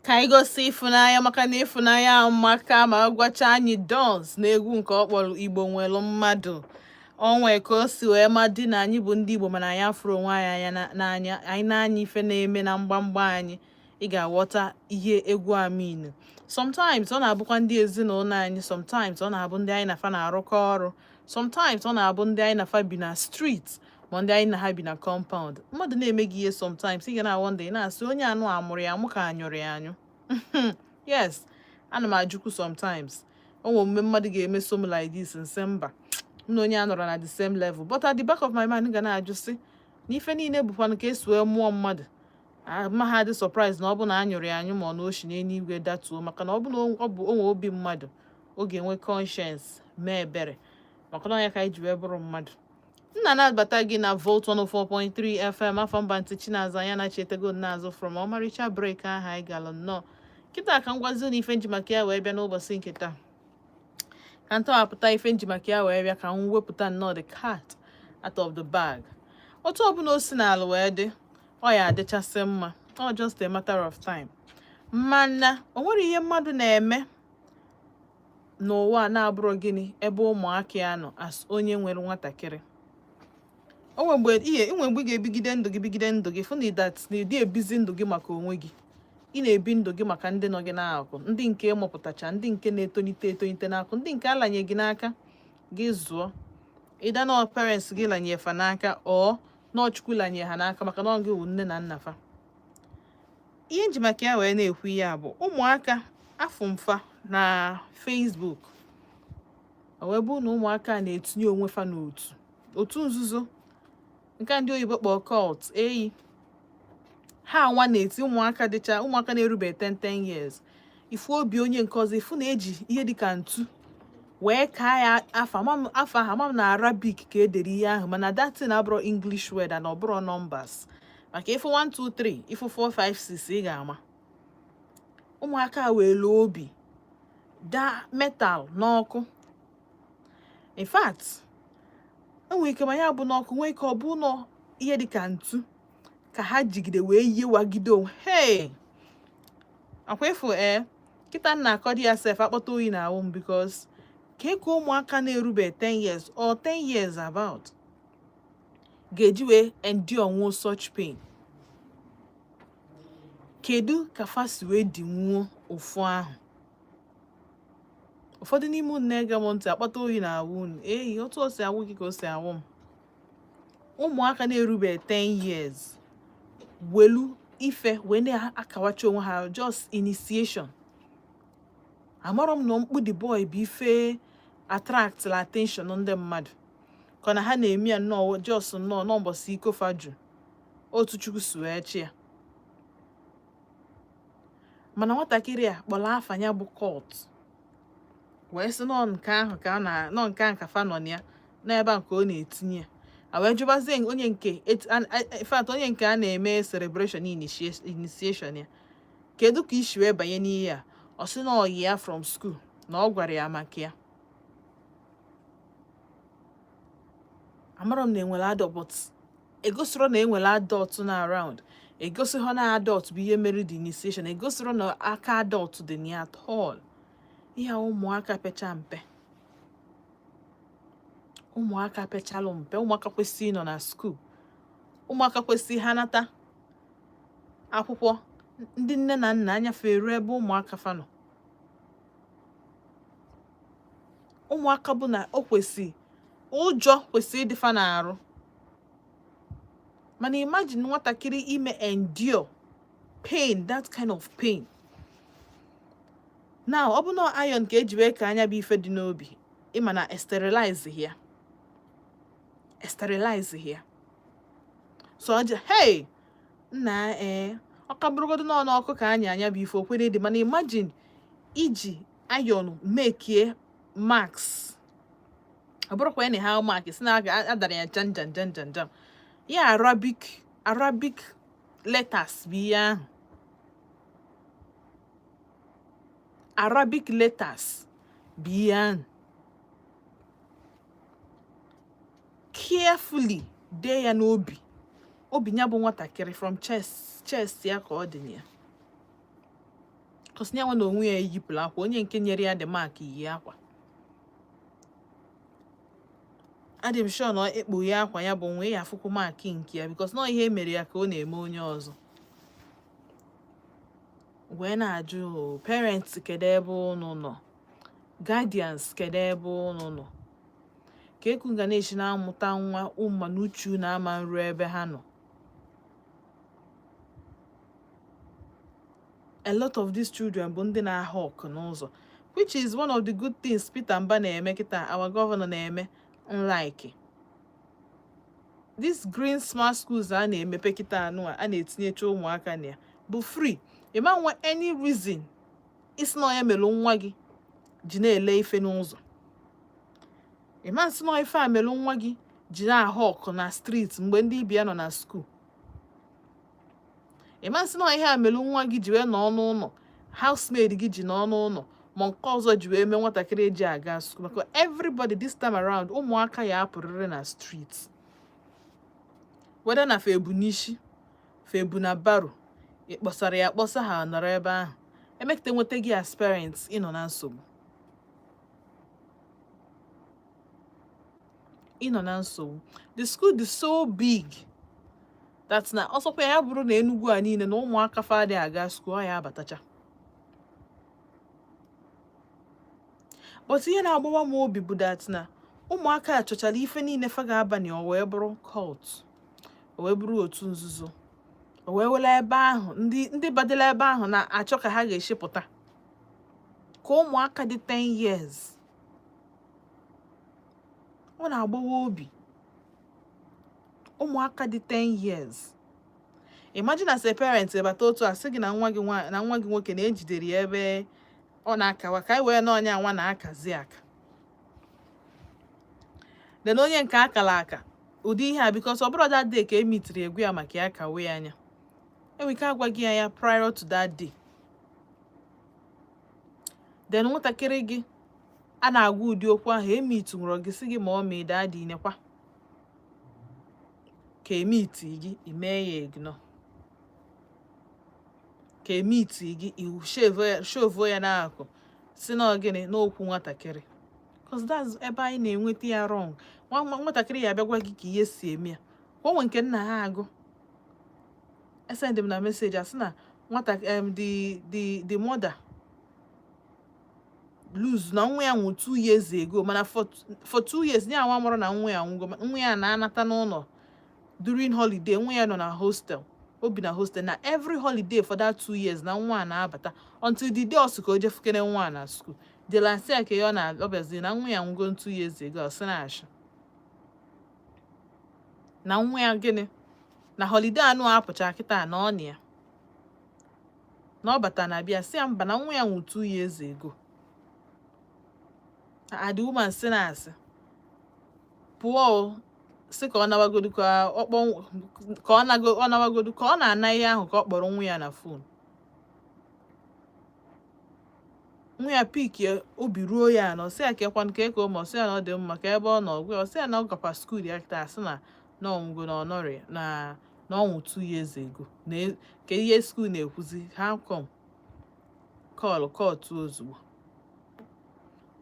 ka anyị gosi ịfụnanya maka na ịfụnanya maka ma gwacha anyị dons na egwu nke ọ kpọrọ Igbo nwere mmadụ. Onwe ka o si wee ma dị na anyị bụ ndị Igbo mana anyị afụrụ onwe anyị anya n'anya, anyị na-anya ife na-eme na mgbamgba anyị, ị ga-aghọta ihe egwu amin. Sometimes ọ na-abụkwa ndị ezinụlọ anyị, sometimes ọ na-abụ ndị anyị na-afa na-arụkọ ọrụ, sometimes ọ na-abụ ndị anyị na-afa bi na street ma ndị anyị na ha bi na compound. Mmadụ na-eme gị ihe sometimes ị ga na-awọnda, ị na-asị onye anụ amụrụ ya amụ ka anyụrụ ya anyụ. Yes, ana m ajụkwu sometimes o nwere omume mmadụ ga-emeso m like this nse mba na onye a nọrọ na the same level, but at the back of my mind ga na-ajụ sị na ife niile bụkwanụ ka esi wee mụọ mmadụ. Ma ha dị surprise na ọ bụ na anyụrụ ya anyụ ma ọ na oshi n'eluigwe datuo, maka na ọ bụ na ọ bụ onwe obi mmadụ ọ ga-enwe conscience mee ebere, maka na ya ka anyị ji wee bụrụ mmadụ. Nna na-abata gị na Volt 104.3 FM afọ mba ntị Chinazụ anya na-chetego n'azụ from ọmarịcha break ahụ anyị gara nnọọ. Kịta ka m gwazi na ife njimaka ya wee bịa n'ụbọchị nke taa, ka m tọhapụta ife njimaka ya wee bịa ka m wepụta nnọọ the cat out of the bag. Otu ọbụla o si n'ala wee dị, ọ ya adịchasị mma, ọ just a matter of time. Mana o nwere ihe mmadụ na-eme n'ụwa na-abụrụ gịnị ebe ụmụaka ya nọ as onye nwere nwatakịrị. O nwere mgbe ị ga-ebigide ndụ gị bigide ndụ gị fụ na ịdị ebizi ndụ gị maka onwe gị, ị na-ebi ndụ gị maka ndị nọ gị n'akụ, ndị nke mụpụtacha, ndị nke na-etonite n'akụ, ndị nke alanye gị n'aka gị zụọ. Ịda na parents gị lanye fa n'aka ọ n'ọchukwu lanye ha n'aka, maka na ọ gị wụ nne na nna fa. Ihe nji maka ya wee na-ekwu ya bụ ụmụaka afụ mfa na Facebook. O wee bụ na ụmụaka na-etinye onwe fa n'otu nzuzo nke ndị oyibo kpọọ cult eyi. Ha nwa na-eti ụmụaka na-erube 10 years. Ifu obi onye nke ọzọ ifu na-eji ihe dịka ntu wee kaa ya afa ha mam na Arabic ka edere ihe ahụ, mana that thing abụrụ English word na ọ bụrụ numbers, maka ifu 1 2 3 ifu 4 5 6 ị ga-ama. Ụmụaka were obi da metal n'ọkụ. In fact, enwere ike ma ya bụ n'ọkụ, nwee ike ọ bụ nọ ihe dịka ntu ka ha jigide wee yiwagide onwe. Hey, akwa efu kịta nna akọdi ya sef akpọta oyi na awụ m, because ka ụmụaka na-erube 10 years or 10 years about ga-eji wee endure nwuo such pain. Kedu ka fasi wee dị nwuo ụfụ ahụ? Ụfọdụ n'ime unu na-ege m ntị akpọta oyi na awụ unu, otu o si awụ gị ka o si awụ m. Ụmụaka na-erube 10 years welu ife wee na-akawacha onwe ha, just initiation. Amarọ m na mkpu the boy bụ ife attract la attention ndị mmadụ, ka na ha na-eme ya nnọọ just nnọọ n'ụbọchị iko faju otu chukwu si wee chi ya. Mana nwatakịrị a kpọrọ afa ya bụ cult wee sị nọ nke ahụ ka nọ nke ahụ ka fa nọ ya n'ebe nke ọ na-etinye ya. Wee jụbazie onye nke onye nke a na-eme celebration initiation ya, kedu ka isi wee banye n'ihe a? Ọ sị na ọyi ya from school na ọ gwara ya maka ya. Amara m na enwere adult, but egosiro na enwere adult na around, egosiro na adult bụ ihe mere the initiation, egosiro na aka adult dị na at all. Ihe ụmụaka pecha mpe, ụmụaka pechalụ mpe. Ụmụaka kwesịrị ịnọ na school, ụmụaka kwesịrị ha nata akwụkwọ. Ndị nne na nna anyafere ebe ụmụaka fa nọ. Ụmụaka bụ na o kwesị ụjọ kwesịrị ịdị fa na-arụ. Mana imagine nwatakịrị ime endure pain, that kind of pain. Now ọ bụ na iron ka eji wee ka anya bụ ife dị n'obi, ịma na sterilize here. So hey nna ọ ka bụrụgodo n'ọkụ ka anya bụ ife okwere dị. Mana imagine iji iron make marks, ọ bụrụkwa ya na ha mark si na adara ya jam. Ya Arabic letters bụ ihe ahụ. Arabic letters bụ ihe ahụ. Carefully dee ya n'obi. Obi ya bụ nwatakịrị from chest ya ka ọ dị ya. because nyanwa na onwe ya eyipụla akwa, onye nke nyere ya the mark yi akwa. Adị m sure na ekpughe akwa ya bụ nwe ya afụkwu mark nke ya, because na ihe mere ya ka ọ na-eme onye ọzọ. Wee na-ajụ parents kedu ebe unu nọ, guardians kedu ebe unu nọ, ka eku ga na-echi na-amụta nwa ụmụ na uchu na ama nru ebe ha nọ. A lot of these children bụ ndị na-ahụ ọkụ n'ụzọ, which is one of the good things Peter Mba na-eme kịta, our governor na-eme. Unlike this green smart schools a na-emepe kịta anụ a na-etinyecha ụmụaka na ya bụ free. You ma nwe any reason isi na ya melụ nwa gị ji na-ele ife n'ụzọ. You ma nsị na ife a melụ nwa gị ji na-ahụ ọkụ na street mgbe ndị ibia nọ na school. You ma nsị na ihe a melụ nwa gị ji wee nọ n'ụlọ, housemaid gị ji nọ n'ụlọ, ma nke ọzọ ji wee mee nwatakịrị eji aga school. Because everybody this time around ụmụaka ya apụrịrị na street, whether na febu n'ishi febu na baro, ịkpọsara ya akpọsa ha nọrọ ebe ahụ, emekete nweta gị as parents ịnọ na nsogbu. The school is so big that na ọsọkwa ya bụrụ na Enugu a niile na ụmụaka fadị aga school, ọ ya abatacha. But ihe na-agbawa m obi bụ that na ụmụaka achọchara ife niile fa ga-abanye, o wee bụrụ cult, o wee bụrụ otu nzuzo, o wee wele ebe ahụ ndị badela ebe ahụ na-achọ ka ha ga-eshipụta ka ụmụaka dị 10 years. Ọ na-agbawa obi, ụmụaka dị 10 years. Imagine as a parent ebata otu a sị gị na nwa gị nwoke na-ejidere ya ebe ọ na-akawa, ka wee na onye nwa na-akazi aka. Then onye nke akala aka ụdị ihe a, because ọ bụrụ that day ka emitiri egwu ya maka ya kawe anya, enwe ike agwa gị ya prior to that day. Then nwatakịrị gị a na-agwa ụdị okwu ahụ emiti nwụrụ gị sị gị ma ọ mee daddy nekwa, ka emiti gị ime ya ignore, ka emiti gị iwu shovo ya n'akụ si na ogene n'okwu nwatakịrị. Because that's ebe anyị na-enweta ya wrong. Nwatakịrị ya bịagwa gị ka ihe si eme ya, onwe nke nna ha agụ send m na message asị na the mother lose na nwa ya nwụ 2 years ago, mana for 2 years nya nwa mụrụ na nwa ya nwụgo, nwa ya na-anata n'ụlọ during holiday, nwa ya nọ na hostel, obi na hostel na every holiday for that 2 years na nwa na-abata until the day ọsụ ka o jefukene nwa na school. The last year ka ọ na-ọbịazi na nwa ya nwụgo 2 years ago, ọsị na-ashị na nwa ya gịnị na holiday anụ apụcha kịta na ọ ya na ọ bata na bịa sị ya mba na nwa ya nwụ 2 years ago. The woman sị na asị pụọ, sị ka ọ nawagodu ka ọ nawagodu ka ọ na-ana ihe ahụ ka ọ kpọrọ nwa ya na phone. Nwa ya pik ya obi ruo ya na ọsị ya ka ekwan ka eko ma ọsị ya na ọ dị mma ka ebe ọ nọ ọgwụ, ọsị ya na ọ gakwa school ya kịta, asị na ọnwụgo na ọnọrị na ọnwụ 2 years ago. Na ka ihe school na-ekwuzi ha kom kọl kọtụ ozugbo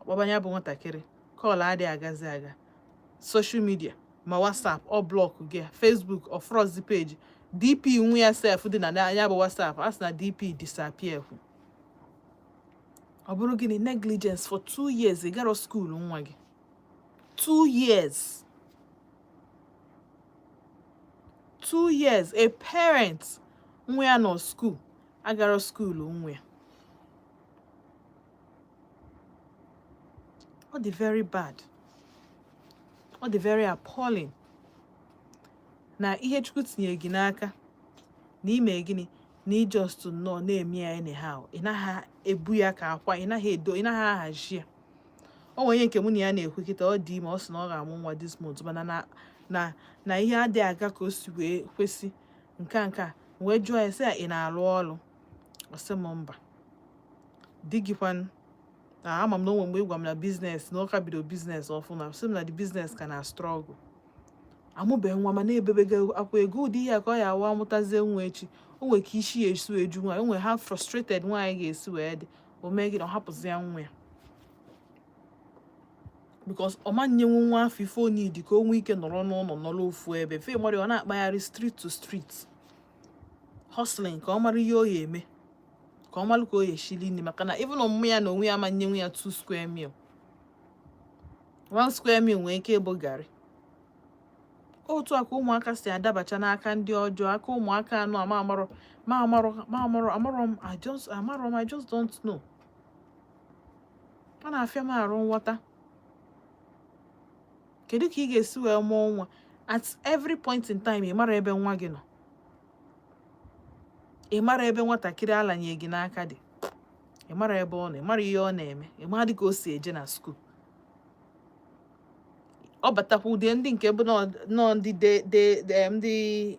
ọkpọbanya bụ nwatakịrị, kọl adịghị agazi aga, social media ma WhatsApp ọ blọk gị, Facebook ọ frozi page, DP nwa ya sef dị na ya bụ WhatsApp asị na DP disappear. Ọ bụrụ gịnị? Negligence for 2 years. Ị gara school nwa gị 2 years. 2 years a parent nwa ya nọ school agara school nwa ya. Ọ dị very bad, ọ dị very appalling na ihe Chukwu tinye gị n'aka na ime gịnị na just nọ na-eme ya anyhow. Ị naghị ebu ya ka akwa, ị naghị ahazi ya. O nwere nke mụ na ya na-ekwu kịta, ọ dị ime, ọ sị na ọ ga-amụ nwa this month, mana na ihe adịghị aga ka o si wee kwesị nke a wee jụọ ya sị ya ị na-alụ ọrụ, ọ sị m mba. Di gị kwanụ ama m na onwe mgbe ị gwa m na biznes na ọka bido biznes ọfụma, sị m na the business ka na struggle. Amụbeghị nwa ma na-ebebego akwa ego ụdị ihe ka ọ ya awa amụtazie nwa echi, onwe ka isi esu eju nwa onwe ha frustrated nwa ga-esi wee dị o mee gị na ọ hapụzi ya nwa ya because ọ manyenwu nwa afọ ife onidi ka o nwee ike nọrọ n'ụlọ nọrọ ofu ebe fe mmadụ ọ na-akpagharị street to street hustling ka ọ mara ihe o ya eme ka ọ malụ ka o ya eshili nri maka na even ọmụmụ ya na onwe ya amanyenwu ya 2 square meal 1 square meal nwee ike ịbụ garị otu a ka ụmụaka si adabacha n'aka ndị ọjọọ aka ụmụaka anụ I just don't know ọ na-afịa m arụ nghọta kedu ka ị ga-esi wee mụọ nwa at every point in time ị mara ebe nwa gị nọ ị mara ebe nwatakịrị alanye gị n'aka dị ị mara ebe ọ nọ ị mara ihe ọ na-eme ị mara dịka o si eje na skuul ọ batakwa ụdị ndị nke bụ nọ ndị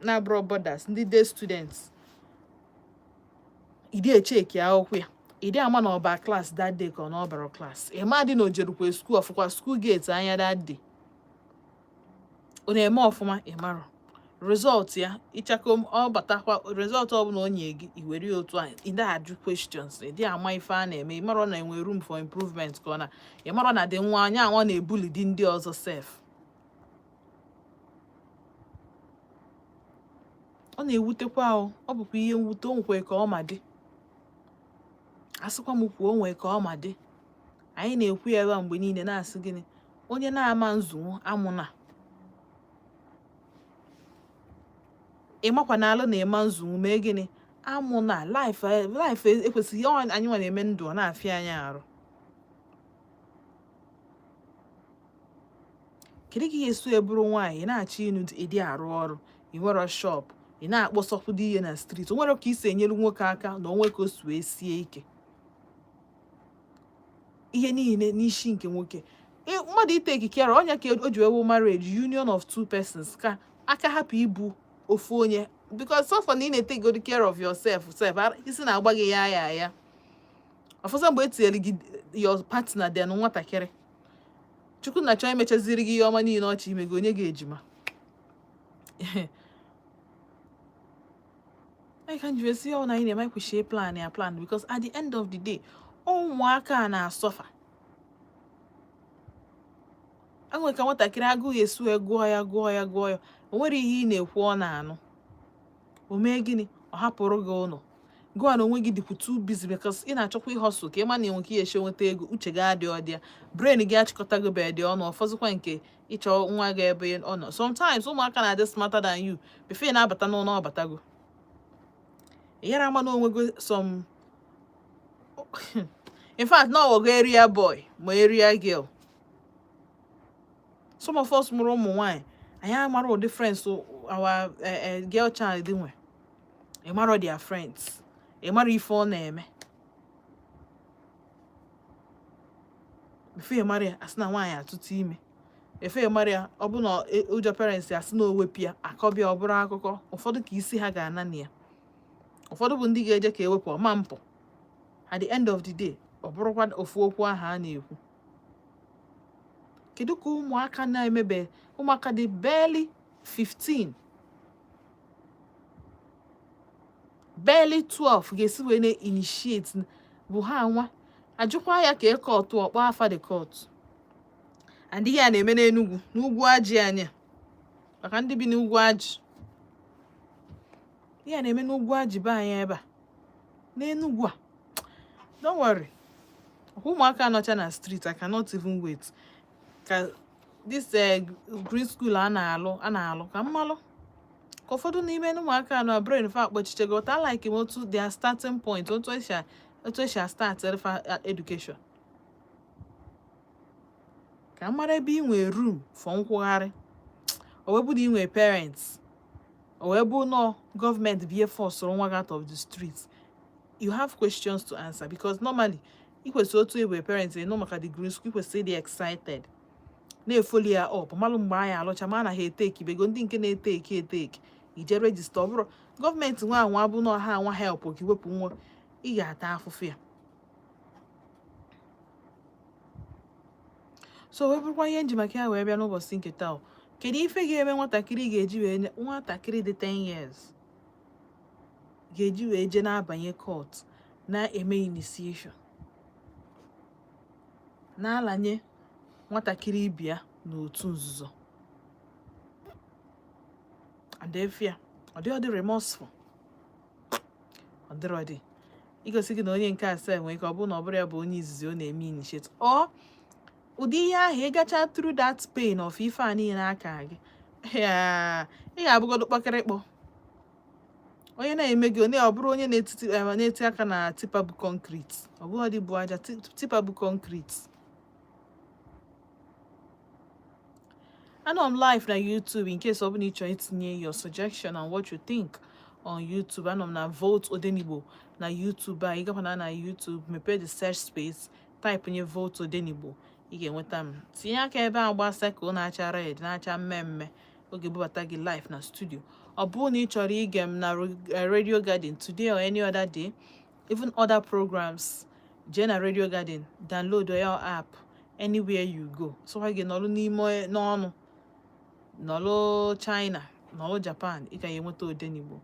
na-abụrọ borders ndị day students ịdị echeki akwụkwọ ya ịdị ama na ọba class that day ka ọ na ọbara class ịma dị na ojerukwe skuul ọfụkwa skuul gate anya that day ọ na-eme ọfụma ịmarọ result ya ịchako ọ batakwa result ọbụla o nye gị iwere ya otu anyị ịda ajụ questions ịdị ama ife a na-eme ịmarọ na enwe room for improvement ka ọ na ịmarọ na dị nwa anya anwa na-ebuli dị ndị ọzọ sef ọ na-ewutekwa ọ bụkwa ihe mwute o nwekwe ka ọ ma dị asịkwa m kwuo o nwee ka ọ ma dị anyị na-ekwu ya ebe mgbe niile na-asị gịnị onye na-ama nzunwu amụna ịmakwa na alụ na-ema nzunwu mee gịnị amụna life ekwesịghị anyị nwa na-eme ndụ ọ na-afịa anyị arụ kedu ka ị ga-esi eburu nwaanyị ị na-achọ ịnụ ịdị arụ ọrụ ị nwere shop ị na-akpọsọkwụdo ihe na street o nwere ka isi enyere nwoke aka na onwe ka o si wee sie ike ihe niile n'isi nke nwoke mmadụ ite ekikere onye ka o ji ewu marriage union of 2 persons ka aka hapụ ibu ofu onye because so far na ị na-take good care of yourself isi na-agba gị ya ọfọzọ mgbe etinyere gị your partner then nwatakịrị chukwu na chọọ imechaziri gị ihe ọma niile ọchị ime gị onye ga-ejima I can just see how na ị na-eme kwesịrị plan because at the end of the day ụmụaka na-asọfa enwe ka nwatakịrị agụụ esu gụọ ya o nwere ihe ị na-ekwu ọ na-anụ o mee gịnị ọ hapụrụ gị ụlọ gụọ na onwe gị dịkwu too busy because ị na-achọkwa ihe ọsụ ka ịma na enwe ka ihe nweta ego uche gị adị ọdị ya brain gị achịkọta gị bed ọnụ ọfọzụkwa nke ịchọ nwa gị ebe ọ nọ sometimes ụmụaka na-adị smarter than you before ị na-abata n'ụlọ ọbatago ịyara ama na onwego some in fact na ọwọgo area boy ma area girl some of us mụrụ ụmụ nwaanyị anyị amara ụdị friends our girl child nwe ịmara their friends ịmara ife ọ na-eme efe ịmara ya asị na nwaanyị atụtụ ime efe ịmara ya ọ bụ na ụjọ parents asị na owepụ ya akọbịa ọ bụrụ akụkọ ụfọdụ ka isi ha ga-ana na ya ụfọdụ bụ ndị ga-eje ka ewepụ ọma mpụ at the end of the day ọ bụrụkwa ofu okwu ahụ a na-ekwu kedu ka ụmụaka na-emebe ụmụaka dị barely 15 barely 12 ga-esi wee na-initiate bụ ha nwa ajụkwa ya ka ekọtụ ọkpọ afa the court and ihe a na-eme n'Enugu n'ugwu ajị anya maka ndị bi n'ugwu ajị ihe a na-eme n'ugwu ajị be anyị ebe a n'Enugu a don't worry ụmụaka nọcha na street I cannot even wait ka this green school a na-alụ ka mmalụ ka ụfọdụ n'ime ụmụaka nọ brain fa akpọchiche gị ụta like m otu their starting point otu esi start education ka mara ebe ị nwee room for nkwụgharị o wee bụ na ị nwee parents o wee bụ nọ gọọmenti bie force nwa gị out of the street you have questions to answer because normally ị kwesịrị otu ebe parents nọ maka the green school ị kwesịrị ịdị excited na-efoli ya up malụ mgbe anyị alụcha ma anaghị eteki bego ndị nke na-eteki ije regista ọ bụrụ gọọmenti nwa anwa bụ na ha anwa help ka iwepụ nwa ị ga-ata afụfụ ya so wee bụrụkwa ihe nji maka ya wee bịa n'ụbọchị nke taa kedu ife ga-eme nwatakịrị ga-eji wee nwatakịrị dị 10 years ga-eji wee je na-abanye court na-eme initiation na-alanye nwatakịrị ibia n'otu nzuzo adefia ọ dị remorseful ọ dịrọdị igosi gị na onye nke asaa nwere ike ọ bụrụ na ọ bụrụ ya bụ onye izizi ọ na-eme initiate ọ ụdị ihe ahụ ịgacha through that pain of ife a niile aka gị ị ga-abụgodo kpọkịrịkpọ onye na-eme gị onye ọ bụrụ onye na-eti aka na tipa bụ concrete ọ bụghị dị bụ aja tipa bụ concrete. Anọ m live na YouTube in case ọ bụla ị chọrọ itinye your suggestion and what you think on YouTube. Anọ m na Vote Odenigbo na YouTube a ị gakwana na YouTube mepee the search space type nye Vote Odenigbo ị ga-enweta m. Tinye aka ebe a gbasa ka ọ na-acha red na-acha mmemme oge bubata gị live na studio. Ọ bụrụ na ị chọrọ ige m na Radio Garden today or any other day, even other programs, jee na Radio Garden, download your app anywhere you go. So ha gị nọlụ n'ime n'ọnụ nọlụ China nọlụ Japan ị ka ya enweta Odenigbo.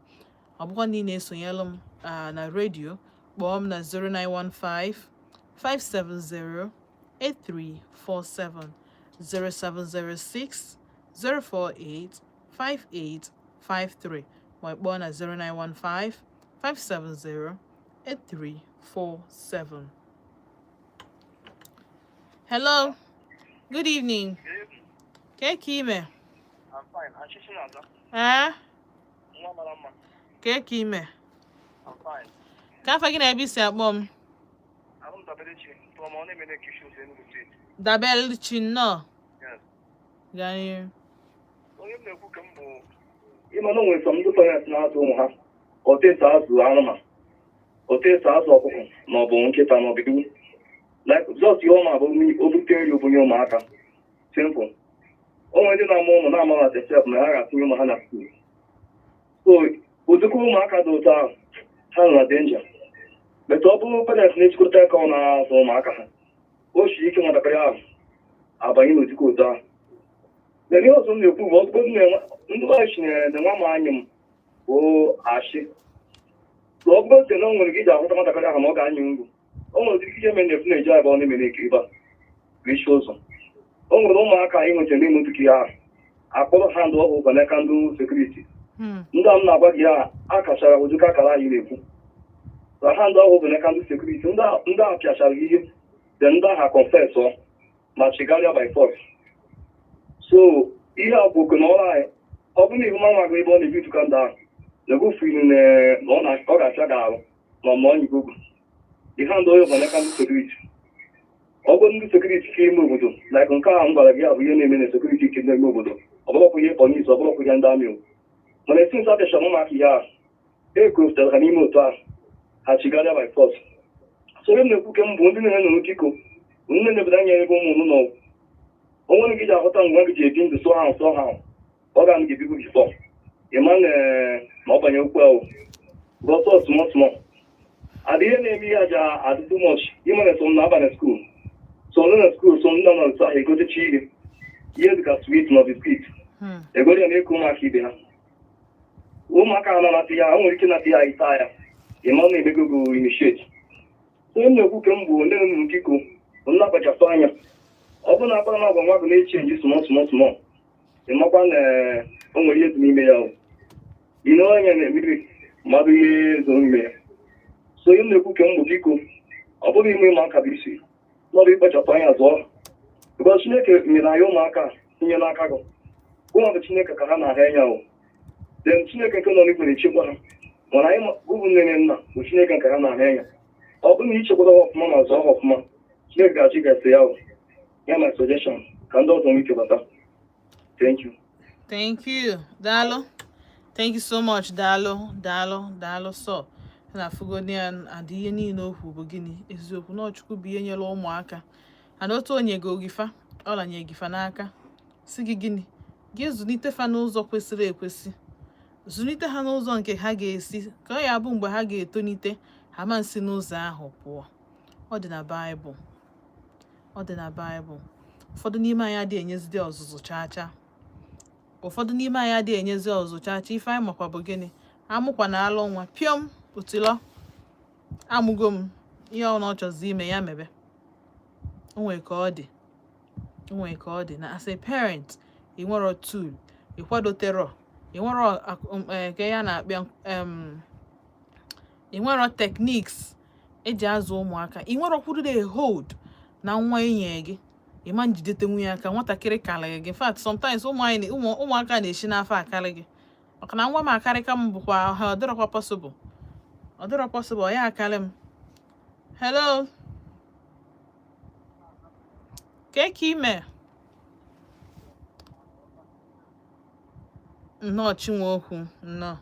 Ọ bụkwa na ị na-esonyelụ m na radio, kpọọ m na 0915 570 8347 0706 048 5853 ma kpọọ na 0915 570 8347. Hello, good evening. Kekime. I'm fine. Kekime. I'm fine. Ka fa gị na ebe isi akpọ m? I'm Dabelechi from Onwe Kishu Enugu State. Dabelechi no. Yes. Gani. Onye na-ekwu ka m bụ ịma na onwe some ndị parents na-azụ ụmụ ha otesa azụ anụmanụ otesa azụ ọkụkọ ma ọ bụ nkịta ma ọ bụ ewu like just ihe ọma bụ obute nri obunye ụmụaka simple. Onwe ndị na-amụ ụmụ na-amaghị atesef na ha ga-atụnye ụmụ ha na skuul. So ụdịka ụmụaka dị otu ahụ ha nọ na denja. But ọ bụrụ parents na-ejikọta aka ọ na-azụ ụmụaka ha o si ike nwatakịrị ahụ abanye n'ụdịka otu ahụ. Na ihe ọzọ m na-ekwu bụ ọzụgbọ ndị ọchị na-enwe m anya m bụ ashị. So ọ bụrụ na o nwere gị ji ahụta nwatakịrị ahụ ma ọ ga-anya ngwu o nwere ụdịrị ihe mere na-efu na-eji abụọ na-eme na-ekiri ba bụ isi ụzọ. O nwere ụmụaka anyị nwetara n'ime ntutu ya ahụ akpọrọ ha ndụ ọhụụ ụkọ n'aka ndị sekuriti. Ndị a m na-agwa gị ha akachara ụdịka akara anyị na-ekwu na ha ndụ ọhụụ ụkọ n'aka ndị sekuriti ndị ahụ pịachara ihe dị ndị agha confesọ ma chigaria by force. So ihe a bụ oke na ọrụ anyị ọ bụrụ na ihu manwa gị ebe ọ na-ebi ituka ndị ahụ na-egofu ilu na ọ ga-acha gị ahụ ma ọ onye gogo ihe ndụ ọhụụ ụkọ n'aka ndị sekuriti. Ọ bụrụ ndị sekuriti ka ime obodo like nke ahụ m gwara gị bụ ihe na-eme na sekuriti nke n'ime obodo ọ bụrụkwa ihe polis ọ bụrụkwa ihe ndị amị mana esi nsa pịachara ụmụaka ihe ahụ ekofutara ha n'ime otu ahụ ha chigaria by force. So onye m na-ekwu ke m bụ ndị na-enye n'ụdị iko nne na-ebodo anya ebe ụmụ ụnụ n'ọgwụ onwere gị ji ahụta ngwa gị ji ebi ndụ sọ ha ọ ga gị ebibu bifọ ịma na ọ banye okwu ahụ bọsọ smọ adị ihe na-eme ihe aja adị too much ime na som na-aba skuul so nọ na skuul so ndị nọ nso ahụ egotechi ihe dịka swit na biskit egori ya na-eku ụmụaka ibe ha ụmụaka ha na-anata ya ha nwere ike nata ya ita ya ịma na-emegogo initiate. So m na-ekwu ke m bụ ndị nọ n'ikiko na-akpachapụ anya ọ bụrụ na akpara na agwa nwa gị na-echenji small ịmakwa na o nwere ihe dị n'ime ya ine anya na-emiri mmadụ ihe zo n'ime ya. So ihe m na-ekwu ke m bụ biko ọ bụrụ ime ụmụaka bụ isi n'ọrụ ịkpachapụ anya zụọ ebe Chineke nyere anyị ụmụaka tinye n'aka gị ụmụ bụ Chineke ka ha na-ahụ anya den Chineke nke nọ n'igwe na-echekwa ha mana anyị bụ nne na nna bụ Chineke nke ha na-ahụ anya. Ọ bụrụ na ichekwara ha ọfụma ma zụọ ha ọfụma Chineke ga-achị gasị ya ya my suggestion ka ndị ọzọ nwee ike bata. Thank you Dalo. Thank you so much Dalo so na fugoni adị ihe niile okwu bụ gịnị eziokwu na Chukwu bụ ihe nyere ụmụaka and otu onye go gifa ọlanye gifa n'aka si gị gịnị gị zụlite fa n'ụzọ kwesịrị ekwesị zụlite ha n'ụzọ nke ha ga-esi ka ọ ya bụ mgbe ha ga-etonite ha ma nsi n'ụzọ ahụ pụọ. Ọ dị na Baịbụl ụfọdụ n'ime anyị adịghị enyezide ọzụzụ chacha ụfọdụ n'ime anyị adịghị enyezi ọzụzụ chacha ife anyị makwa bụ gịnị amụkwa na alụ nwa pịọm Utilo. Amugom. Ihe ọ na ọchọzi ime ya mebe. Onwe ka ọ dị. Onwe ka ọ dị na as a parent, ị nwere tool, ị kwadotero, ị nwere ka ya na-akpịa ị nwere techniques eji azụ ụmụaka, ị nwere kwuru dey hold na nwa enyi gị, ị ma njidete nwunye aka nwatakịrị karịrị gị. In fact, sometimes ụmụaka na-eshi n'afọ akarị gị. Maka na nwa m akarị ka m bụkwa ha, ọ dịrọkwa possible. Ọ dịrọ possible ya akarị m. Hello. Ka ime? Nnọọ Chinwe okwu, nnọọ.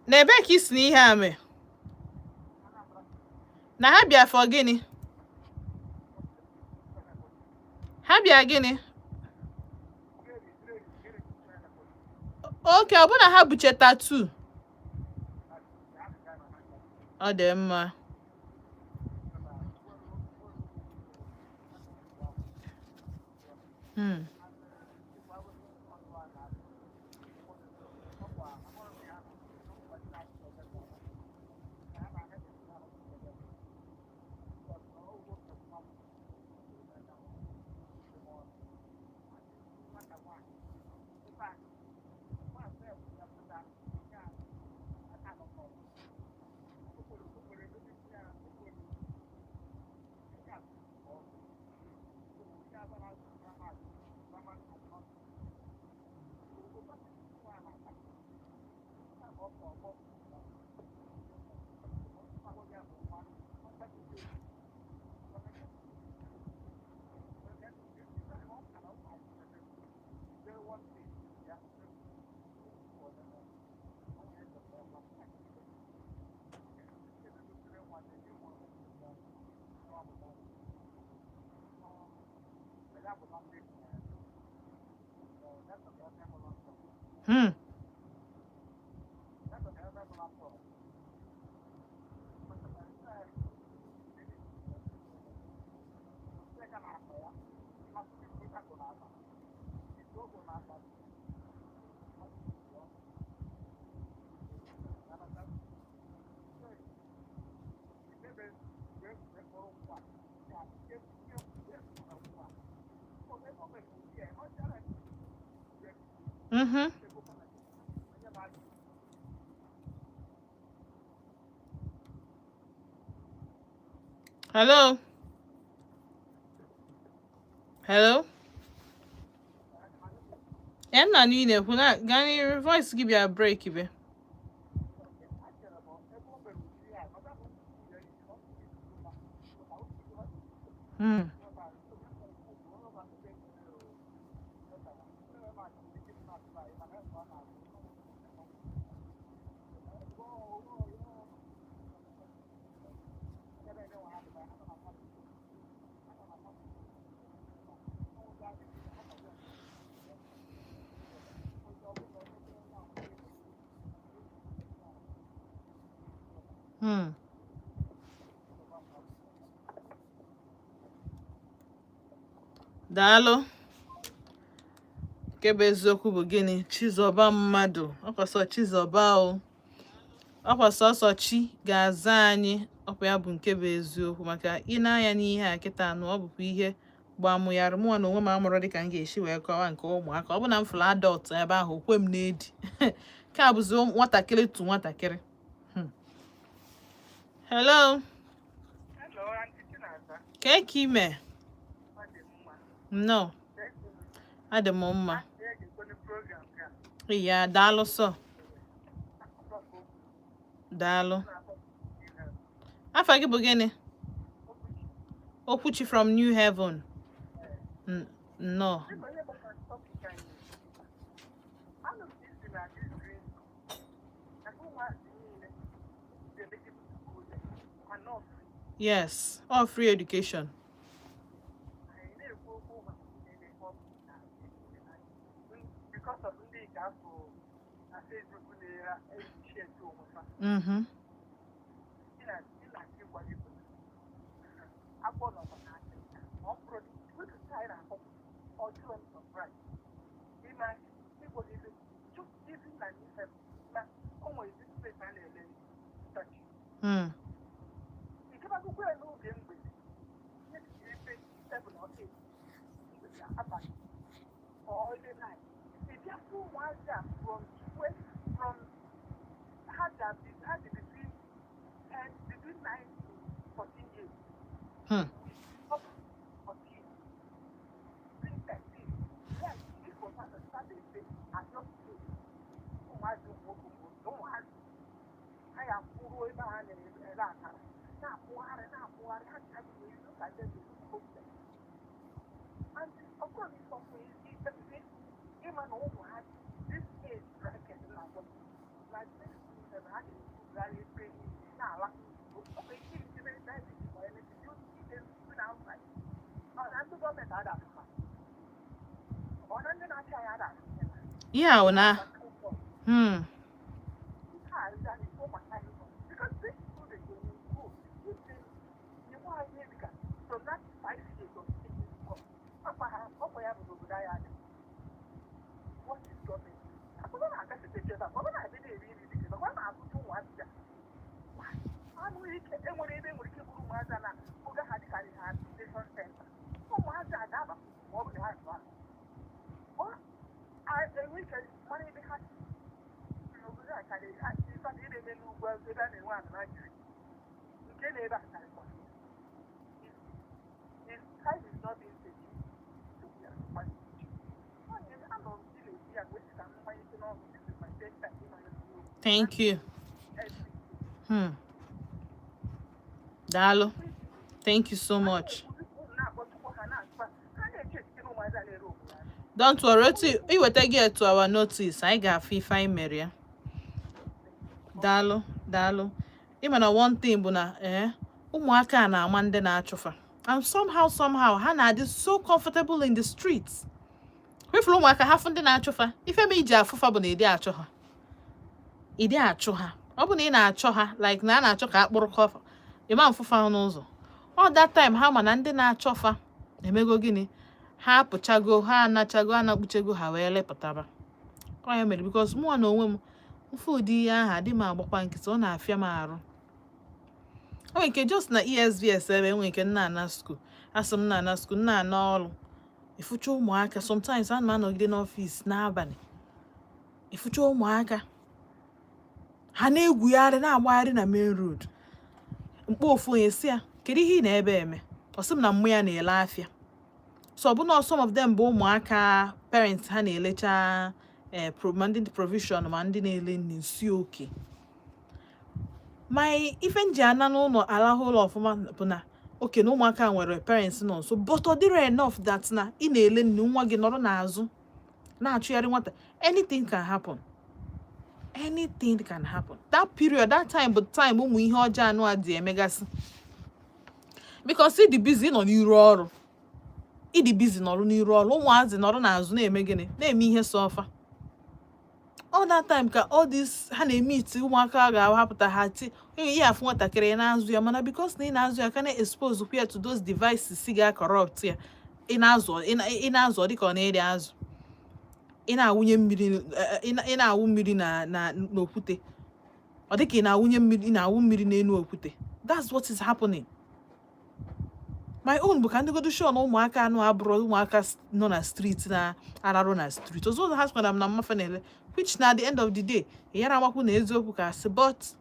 N'ebe ka isi n'ihe a mee? Na ha bịa for gịnị? Ha bịa gịnị? Oke, ọ bụ na ha buche tattoo. Ọ dị mma. Hello. Hello. I'm not doing it. When I got your voice, give you a break, ibe. Daalụ. Nke bụ eziokwu bụ gịnị? Chizoba mmadụ. Ọkwasọ Chizoba o. Ọkwasọ ọsọ chi ga-aza anyị. Ọkwa ya bụ nke bụ eziokwu. Maka ị na-anya n'ihe a kịta anụ, ọ bụkwa ihe gbamụgharị mụọ na onwe m amụrụ dịka m ga-esi wee kọwa nke ụmụaka. Ọ bụ na m fụrụ adọlt ebe ahụ, okwe m na-edi. Nke a bụzi nwatakịrị tu nwatakịrị. Hello. Ka ime? No. Adị m mma. Ya, daalụ sọ. Daalụ. Afa gị bụ gịnị? Okwuchi from New Haven. No. Yes, all free education. Because of the gap Mm-hmm. Mm. Hmm. Yeah, una. Hmm. Thank you. Hmm. Dalo. Thank you so much. Don't worry. You will take it to our notice. I got FIFA Maria. Dalo. Dalo. Even one thing, buna, Umuaka na amande na achofa. And somehow, Hannah is so comfortable in the streets. We from Umuaka have ndị na-achọfa. Ife me iji afụfa bụ na ịdị achọ ha. Ịdị achọ ha. Ọ bụ na ị na-achọ ha, like na a na-achọ ka akpụrụ kọfa. Ịma mfụfa n'ụzọ. All that time ha ma na ndị na-achọfa emego gịnị? Ha apụchago, ha anachago, anakpuchego ha wee lepụtaba. Ọ ya mere because mụ na onwe m mfe ụdị ihe ahụ adị m agbakwa nkịtị, ọ na-afịa m arụ. O nwere nke just na ESVS ebe enwe nke nna ana school. Asị m nna ana school, nna ana ọrụ. Ifucha ụmụaka, sometimes ana m anọgide n'ọfịs n'abalị. Ifucha ụmụaka. Ha na-egwugharị na-agbagharị na main road. Mkpa ofu onye si ya, kedu ihe ị na-ebe eme? Ọ sị m na mmụ ya na-ele afịa. So ọbụna some of them bụ ụmụaka parents ha na-elecha ndị provision ma ndị na-ele nri nsi oke. My ife nji ana n'ụlọ alahụ ụlọ ọfụma bụ na oke na ụmụaka nwere parents nọ nso, but ọ dịrị enough that na ị na-ele nri nwa gị nọrọ n'azụ na-achụgharị nwata. Anything can happen. Anything can happen. That period, that time, but time ụmụ ihe ọjọọ anụ adị emegasị. Because ịdị busy nọ n'iru ọrụ. Ịdị busy nọrọ n'iru ọrụ. Ụmụazị nọrọ n'azụ na-eme gịnị? Na-eme ihe sọfa. All that time ka all this ha na-eme iti ụmụaka ga-ahapụta ha ti ihe afụ nwatakịrị na-azụ ya, mana because na ị na-azụ ya ka na-expose here to those devices si ga-corrupt ya. Ị na-azụ dịka ọ na-eri azụ. Ị na-awụnye mmiri n'okwute. Ọ dịka ị na-awụ mmiri n'elu okwute. That's what is happening. My own bụ ka ndị godu show na ụmụaka anụ abụrụ ụmụaka nọ na street na ararụ na street. Ozo ha skwara m na mmafe na-ele, which na at the end of the day, yara amakwu na eziokwu ka asị, but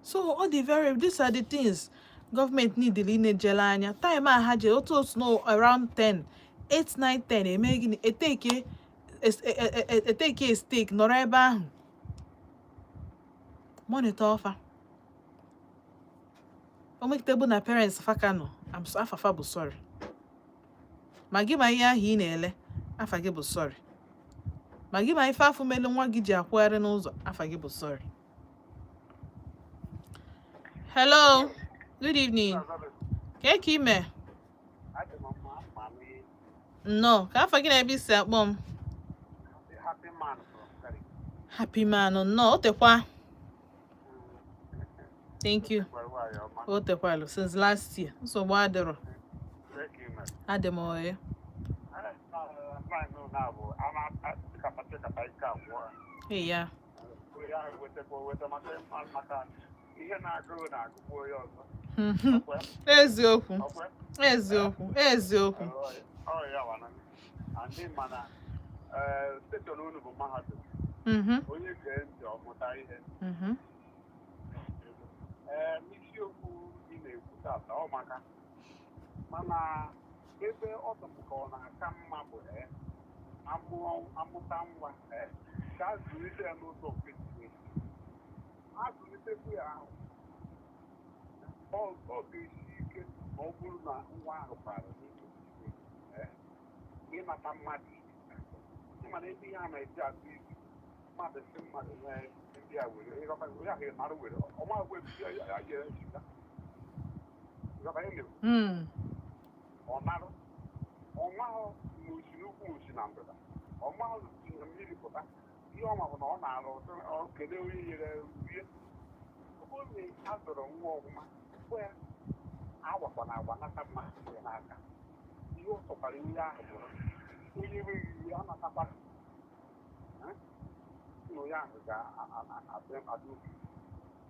so all the these are the things government need to na-ejele anya. Time a ha je otu no around 10, 8, 9, 10 eme gịnị? Eteke a stake nọrọ ebe ahụ. Monitor ọfa. O make table na parents faka no. Afafa bụ sorry. Ma gị ma ihe ahụ ị na-ele, afa gị bụ sorry. Ma gị ma ife afụ mele nwa gị ji akwụgharị n'ụzọ, afa gị bụ sorry. Hello. Good evening. Kekime. No. Ka afọ gị na ebe isi akpọ m. Happy man from Gary. Happy man. No. O tekwa. Thank you. O tekwalo since last year. Nsogbu adịrọ. Adịm oye. Hey ya. Eziokwu. Eziokwu. Eziokwu. Isiokwu dị na-ekwu tata ọ maka mana ebe ọ tọpụta ọ na-aka mma bụ amụta nwa ka a zụlite ya n'ụzọ kwesịrị azụlitekwu ya ahụ ọ ga-esi ike ma ọ bụrụ na nwa ahụ bara ịmata mmadụ ịmana ebe ihe a na-eji atụ izu mmadụ si mmadụ nwee ndị a were ịrọba ya ahụ nara were ọma agwa ya jere nchita ịrọba ya lewu ọ narụ ọnwa ahụ n'osi n'ukwu osi na ndịda ọma ahụ si na mmiri pụta ihe ọma bụ na ọ na-arụ kelee onye nyere rie onye a zụrụ nwa ọmụma mgbe ya awakwa na agwa nata mmadụ ya n'aka ihe ọ tọkwara onye ahụ bụrụ onye nweghị ihe ọ natakwara onye ahụ ga-adị obi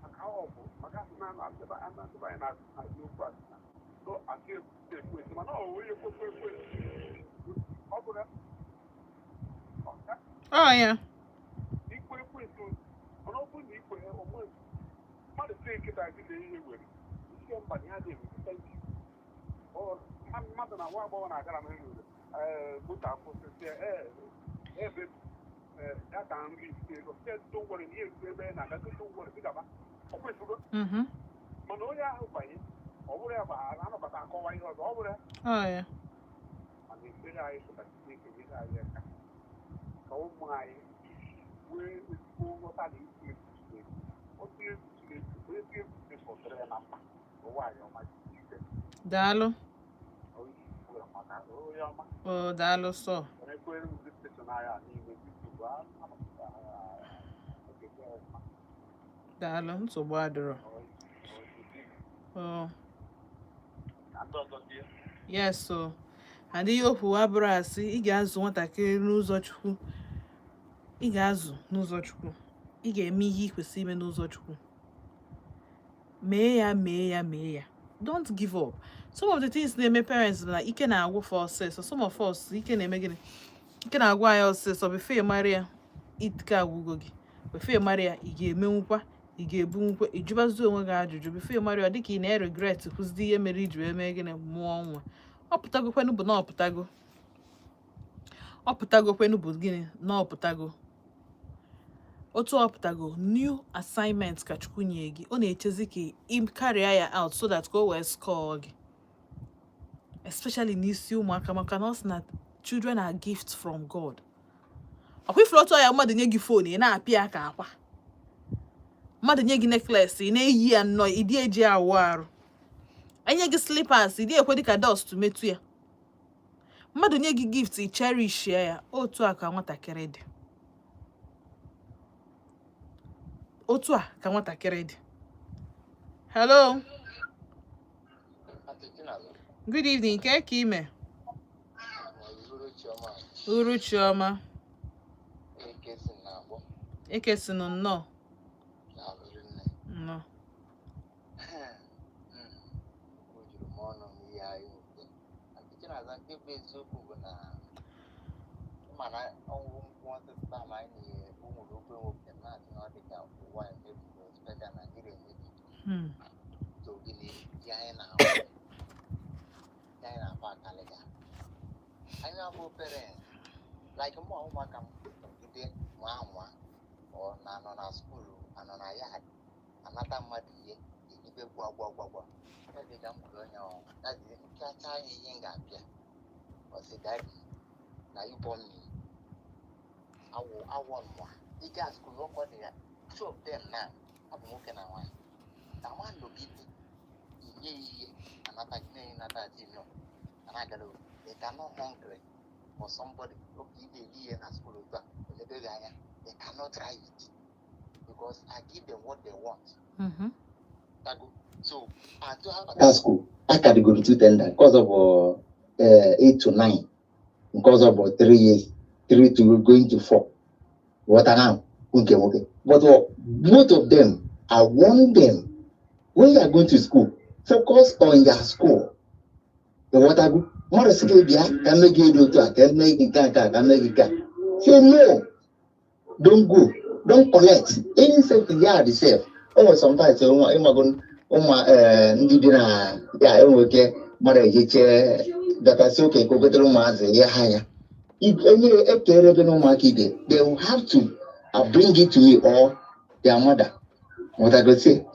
maka ọ bụ maka na anyị na-adị okwu asịna asị ekwesị mana ọ onye kwekwe ekwesị ọ bụrụ ya ikwe ekwesị mana ọ bụrụ na ikwe onwe mmadụ si nkịta gị na ihe were isi mba na ya na-ewepụta isi mmadụ na nwa agbọghọ na-agara m nwere moto akwụsịsị ebe ya ka nri ego don't worry ihe ezigbo ebe na-aga don't worry dịgaba ọ kwesịgo mana onye ahụ banye ọ bụrụ ya bụ anọbata akọwa ihe ọzọ ọ bụrụ ya mana ekpere anyị pụtara Chineke nyere anyị aka ka ụmụ anyị wee ezigbo nghọta na isi egwu otu egwu Chineke onye si egwu Chineke ụtara ya na mma ụwa anyị ọma ike daalụ daalụ sọ daalụ nsogbu adịrọ yes so adịghị okwu abụrụ asị ị ga-azụ nwatakịrị n'ụzọ Chukwu ị ga-azụ n'ụzọ Chukwu ị ga-eme ihe ị kwesịrị ime n'ụzọ Chukwu mee ya don't give up. Some of the things na-eme parents na ike na-agwụ for ọsịsọ some of us ike na-eme gịnị ike na-agwụ anyị ọsịsọ before mara ya ike agwụgo gị before mara ya ị ga-emenwukwa ị ga-ebunwukwa ịjụbazi onwe gị ajụjụ before mara ya dịka ị na-regret kwụsịdị ihe mere iji wee mee gịnị mụọ nwa ọpụtagokwenụ bụ na ọpụtagokwenụ bụ gịnị na ọpụtago otu ọpụtago new assignment ka Chukwu nye gị ọ na-echezi ka ị karịa ya out so that ka o wee score gị especially n'isi ụmụaka maka na ọ sị na children are gifts from God ọkwa ifuru otu ya mmadụ nye gị fon ị na-apị ya ka akwa mmadụ nye gị necklace ị na-eyi ya nnọọ ịdị eji awụ arụ enye gị slippers ịdị ekwe dịka dust metụ ya mmadụ nye gị gift ị cherish ya otu a ka nwatakịrị dị otu a ka nwatakịrị dị hello good evening ka ime uruchioma ekesinụ nnọọ nnọọ like ụmụaka m jide nwa ọ na-anọ na skuulu anọ na yard anata mmadụ ihe ejibe gwagwagwagwa dịka m kwuru onye mpịacha anya ihe m ga-apịa ọsị dadi na ịbọ mmiri awọ nwa ije skuulu ọkọ dị ya two of them na abụ nwoke na nwaanyị I want to be another team. They cannot hungry for somebody in a school. They cannot try it because I give them what they want. So I do have that school. I can go to tender because of 8 to 9, because of 3 years, 3 to going to 4. What are now? Okay. But both of them, I want them when you are going to school, focus on your school. The water go. What is it? Can make you do that? Can make it can make it. Say no. Don't go. Don't collect. Any something you are the same. Oh, sometimes I'm going. Okay. Mother, that I say okay. Go get the room as a higher. If any they will have to bring it to me or their mother. What I could say,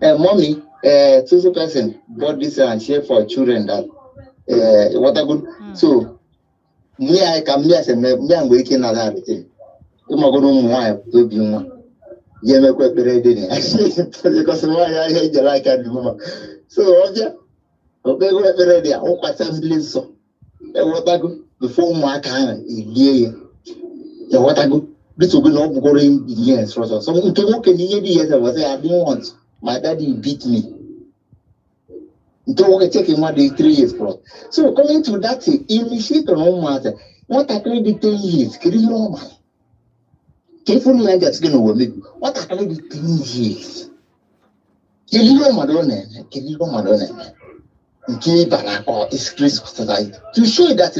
mommy, two person bought this and share for children that what I could. So me, I come here and me, I'm waking at that thing. I'm going to wife to be one. Yeah, me quite ready because why I hate the like at the moment. So okay, we're ready. I hope I send so. What I go before my kind yeah. What I go. This will be not going years. So can years I was I didn't want. My daddy beat me. Don't take one day 3 years plus. So coming to that initiate on home matter. What I can be 10 years, can you know my carefully like that's gonna work. What I can be 10 years. Can you know Madonna? Can you know Madonna? Give an or is Chris society to show that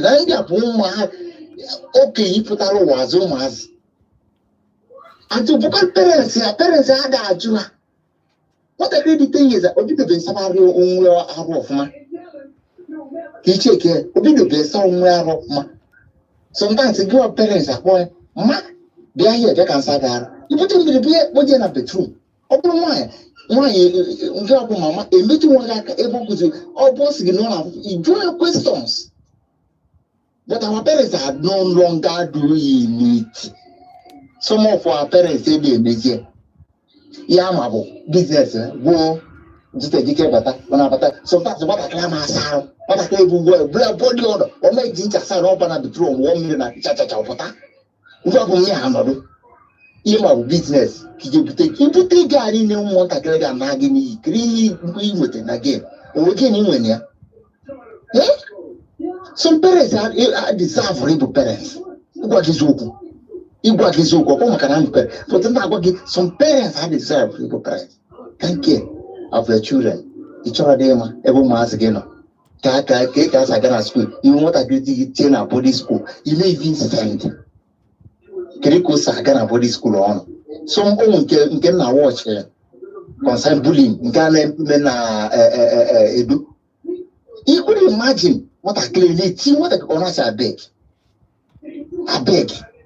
okay, you put out was almost and to book parents are that. What I really think is that Obi the salary Onwe of man. He check here, Obi the somewhere of man. Sometimes your parents are going, Ma, they are here, they can say that. You put them in the beer, what you have the truth. Open why mama, a meeting one like able to all boss you know enjoy questions. But our parents are no longer doing it. Some of our parents say they make it. Yeah, business, go just educate better. Sometimes what I claim myself, what I claim body order, or make ginger side open at the throne 1 million at cha. You business. You put a guy in the one that I am nagging, green with it again. Or again, in some parents are deserve for able parents. What is open? You got his own, but then I get some parents are deserve for able parents. Can care of their children. Each other, every month again. Kaka, cake as I got school. You want to do the body school. You may even send. Kiriko Sagana body school on. Some own can now watch concern bullying. Can edu. You could imagine what I clearly see what I honors I beg.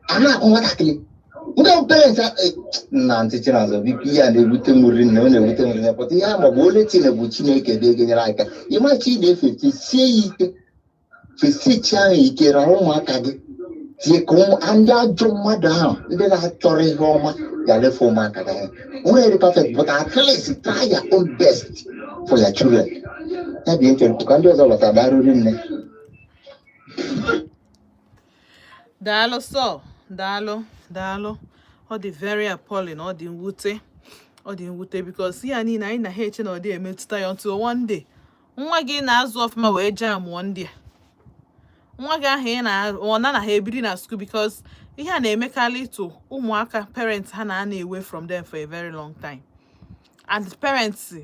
I'm not what I clean. No parents are teaching us a VP and they would tell but yeah, my bullet in a buchineke, you might see the 50 see 50 chai get a home. You come under your mother, then I told Roma, Yalefoma. We're perfect, but at least try your own best for your children. That be interesting. Can do all of that. Dalo so, dalo. All the very appalling, all the nwute because ya ni na heche na odi emetuta ya until one day. Nwa gị na-azụ ọfụma wee jam one day. Nwa gị ahụ na ha ebiri na school because ihe a na-emekarị to ụmụaka parents ha na away from them for a very long time. And the parents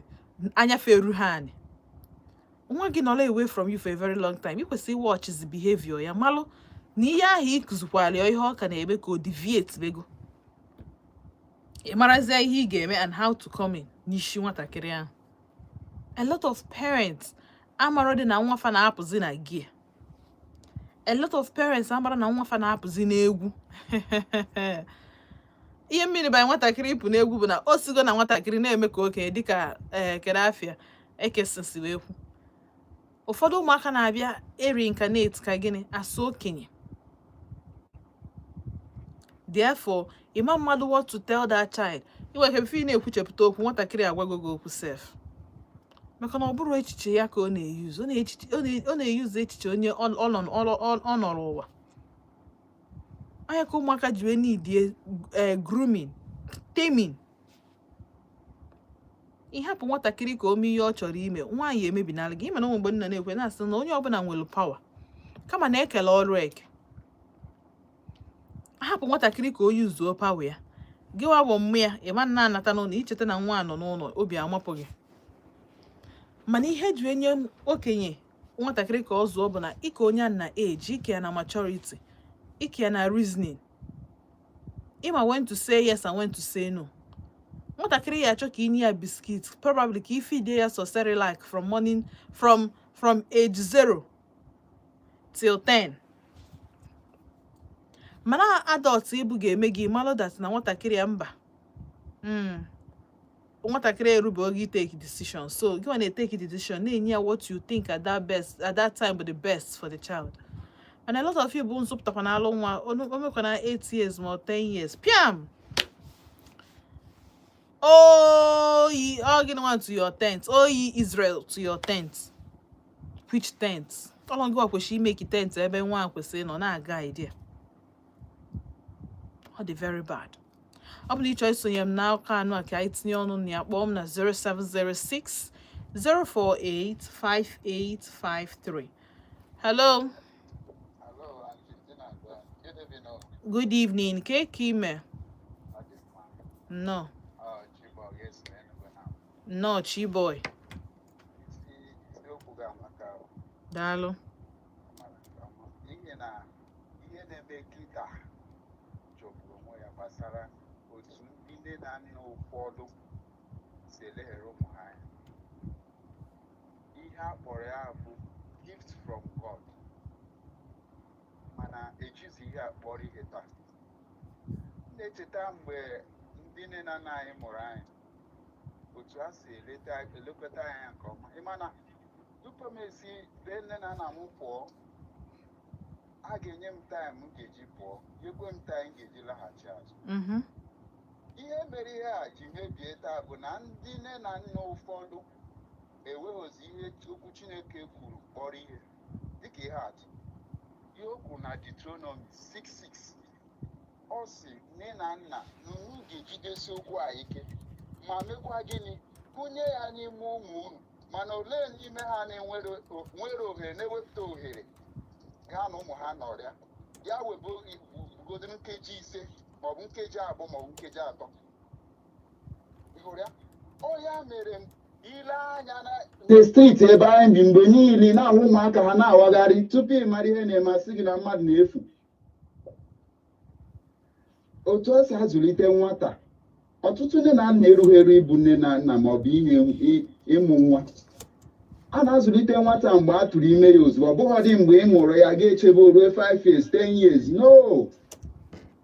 anya feru ha ani. Nwa gị nọla away from you for a very long time. You kwesị watch his behavior ya malụ na ihe ahụ ikuzikwala ihe ọ ka na-eme ka o deviate bego. Ị marazie ihe ị ga-eme and how to come in n'ishi nwatakịrị ahụ. A lot of parents amara dị na nwa fa na-apụzi na gear. A lot of parents amara na nwa fa na-apụzi n'egwu. Ihe mmiri ba nwatakịrị ịpụ n'egwu bụ na o sigo na nwatakịrị na-eme ka okenye dịka kere afịa ekesisi wee kwu. Ụfọdụ ụmụaka na-abịa reincarnate ka gịnị asụ okenye. Therefore, Imam mmadụ what to tell that child. Iwe ka bifo ị na-ekwuchepụta okwu nwatakịrị agwago gị okwu sef. Maka na ọ bụrụ echiche ya ka ọ na-eyuzu. Ọ na-eyuzu echiche onye ọ nọrọ ụwa. Onye ka ụmụaka ji wee need grooming, taming. Ịhapụ nwatakịrị ka o mee ihe ọ chọrọ ime, nwaanyị emebinala gị. Ịma na ụmụ mgbe nna na-ekwe na-asị na onye ọbụla nwere pawa kama na-ekele ọrụ eke. Hapụ nwatakịrị ka o yuzuo pawa ya. Gịwa bụ mmụ ya, ịma na anata n'ụlọ, icheta na nwa nọ n'ụlọ, obi amapụ gị. Mana ihe ji enye okenye nwatakịrị ka ọ zụọ bụ na ike onye na age, ike ya na maturity, ike ya na reasoning. Ịma when to say yes and when to say no. Nwatakịrị ya achọ ka inye ya biscuit, probably ka ifide ya so Cerelac from morning from age 0 till 10. Mana adult ibu ga-eme gị malụ that na nwatakịrị ya mba. Nwatakịrị erube oge take decision. So gị na take the decision na-enye ya what you think at that time be the best for the child. And a lot of you bụ nsụpụtakwa na alụ nwa omekwa na 8 years or 10 years. Piam! Oh, ye all to your tent. Oh, ye Israel to your tent. Which tent? How long ago was she make a tent? Everyone was saying on a idea. Oh, they very bad. Up the choice so yam now can work. It's on your bomb na 0706 048 5853. Hello. Hello, good evening. Good evening. Kime? No. No, Chiboy. Dalo. Gift from God. Mana ejizi ihe akpọrọ ihe taa. Na-echeta mgbe ndị nne na nna anyị mụrụ anyị otu a si elekọta anyị nke ọma. Ị ma na tupu m esi bee nne na nna m pụọ, a ga-enye m taịm m ga-eji pụọ, nyekwe m taịm m ga-eji laghachi azụ. Ihe mere ihe a ji mebie taa bụ na ndị nne na nna ụfọdụ enweghịzi ihe okwu Chineke kwuru kpọrọ ihe. Dịka ihe atụ, ihe o kwuru na Deuteronomy 6:6, ọ sị nne na nna unu ga-ejidesi okwu a ike ma mekwa gịnị, kụnye ya n'ime ụmụ unu. Mana olee n'ime ha na-enwere ohere, na-ewepụta ohere gaa na ụmụ ha n'ọrịa, ya webugodo nkeji 5 maọbụ nkeji 2 maọbụ nkeji 3. Ịhụrụ ya? Ọ ya mere ile anya na the street ebe anyị bi mgbe niile na-ahụ ụmụaka ha na-awagharị tupu ị mara ihe na-emasị gị na mmadụ na-efu. Otu o si azụlite nwata, ọtụtụ nne na nna erughị eru ịbụ nne na nna maọbụ ịmụ nwa. A na-azụlite nwata mgbe a tụrụ ime ya ozugbo, ọ bụghị mgbe ị mụrụ ya ga-echebe ruo 5 years 10 years. No,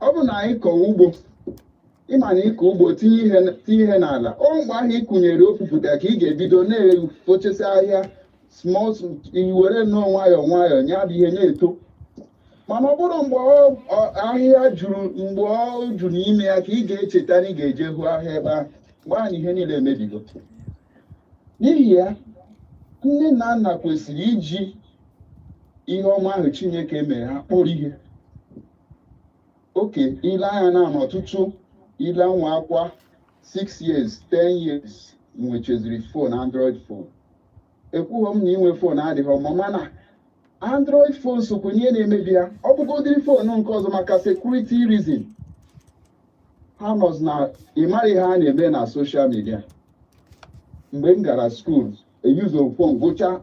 ọ bụ na anyị kọọ ugbo, ịma na ịkọ ugbo tinye ihe n'ala, ọ mgbe ahụ ị kụnyere opupụta ka ị ga-ebido na-efochasị ahịa were nnọọ nwayọọ nya bụ ihe na-eto. Mana ọ bụrụ mgbe ahịhịa juru, mgbe ọ juru ime ya ka ị ga-echeta na ị ga-eje hụ ahịa ebe ahụ, mgbe ahụ ihe niile emebigo. N'ihi ya, nne na nna kwesịrị iji ihe ọma ahụ Chineke mere ha kpọrọ ihe. Oke ile anya na ọtụtụ ile nwa akwa 6 years 10 years nwecheziri fon, Android phone. Ekwughị m na inwe fon adịghị ọma, mana Android phone sokwa ihe na-emebi ya. Ọ bụgodiri fon nke ọzọ maka security reason. Ha nọzi na ịmara ihe a na-eme na social media. Mgbe m gara school, eyuzo fon gụcha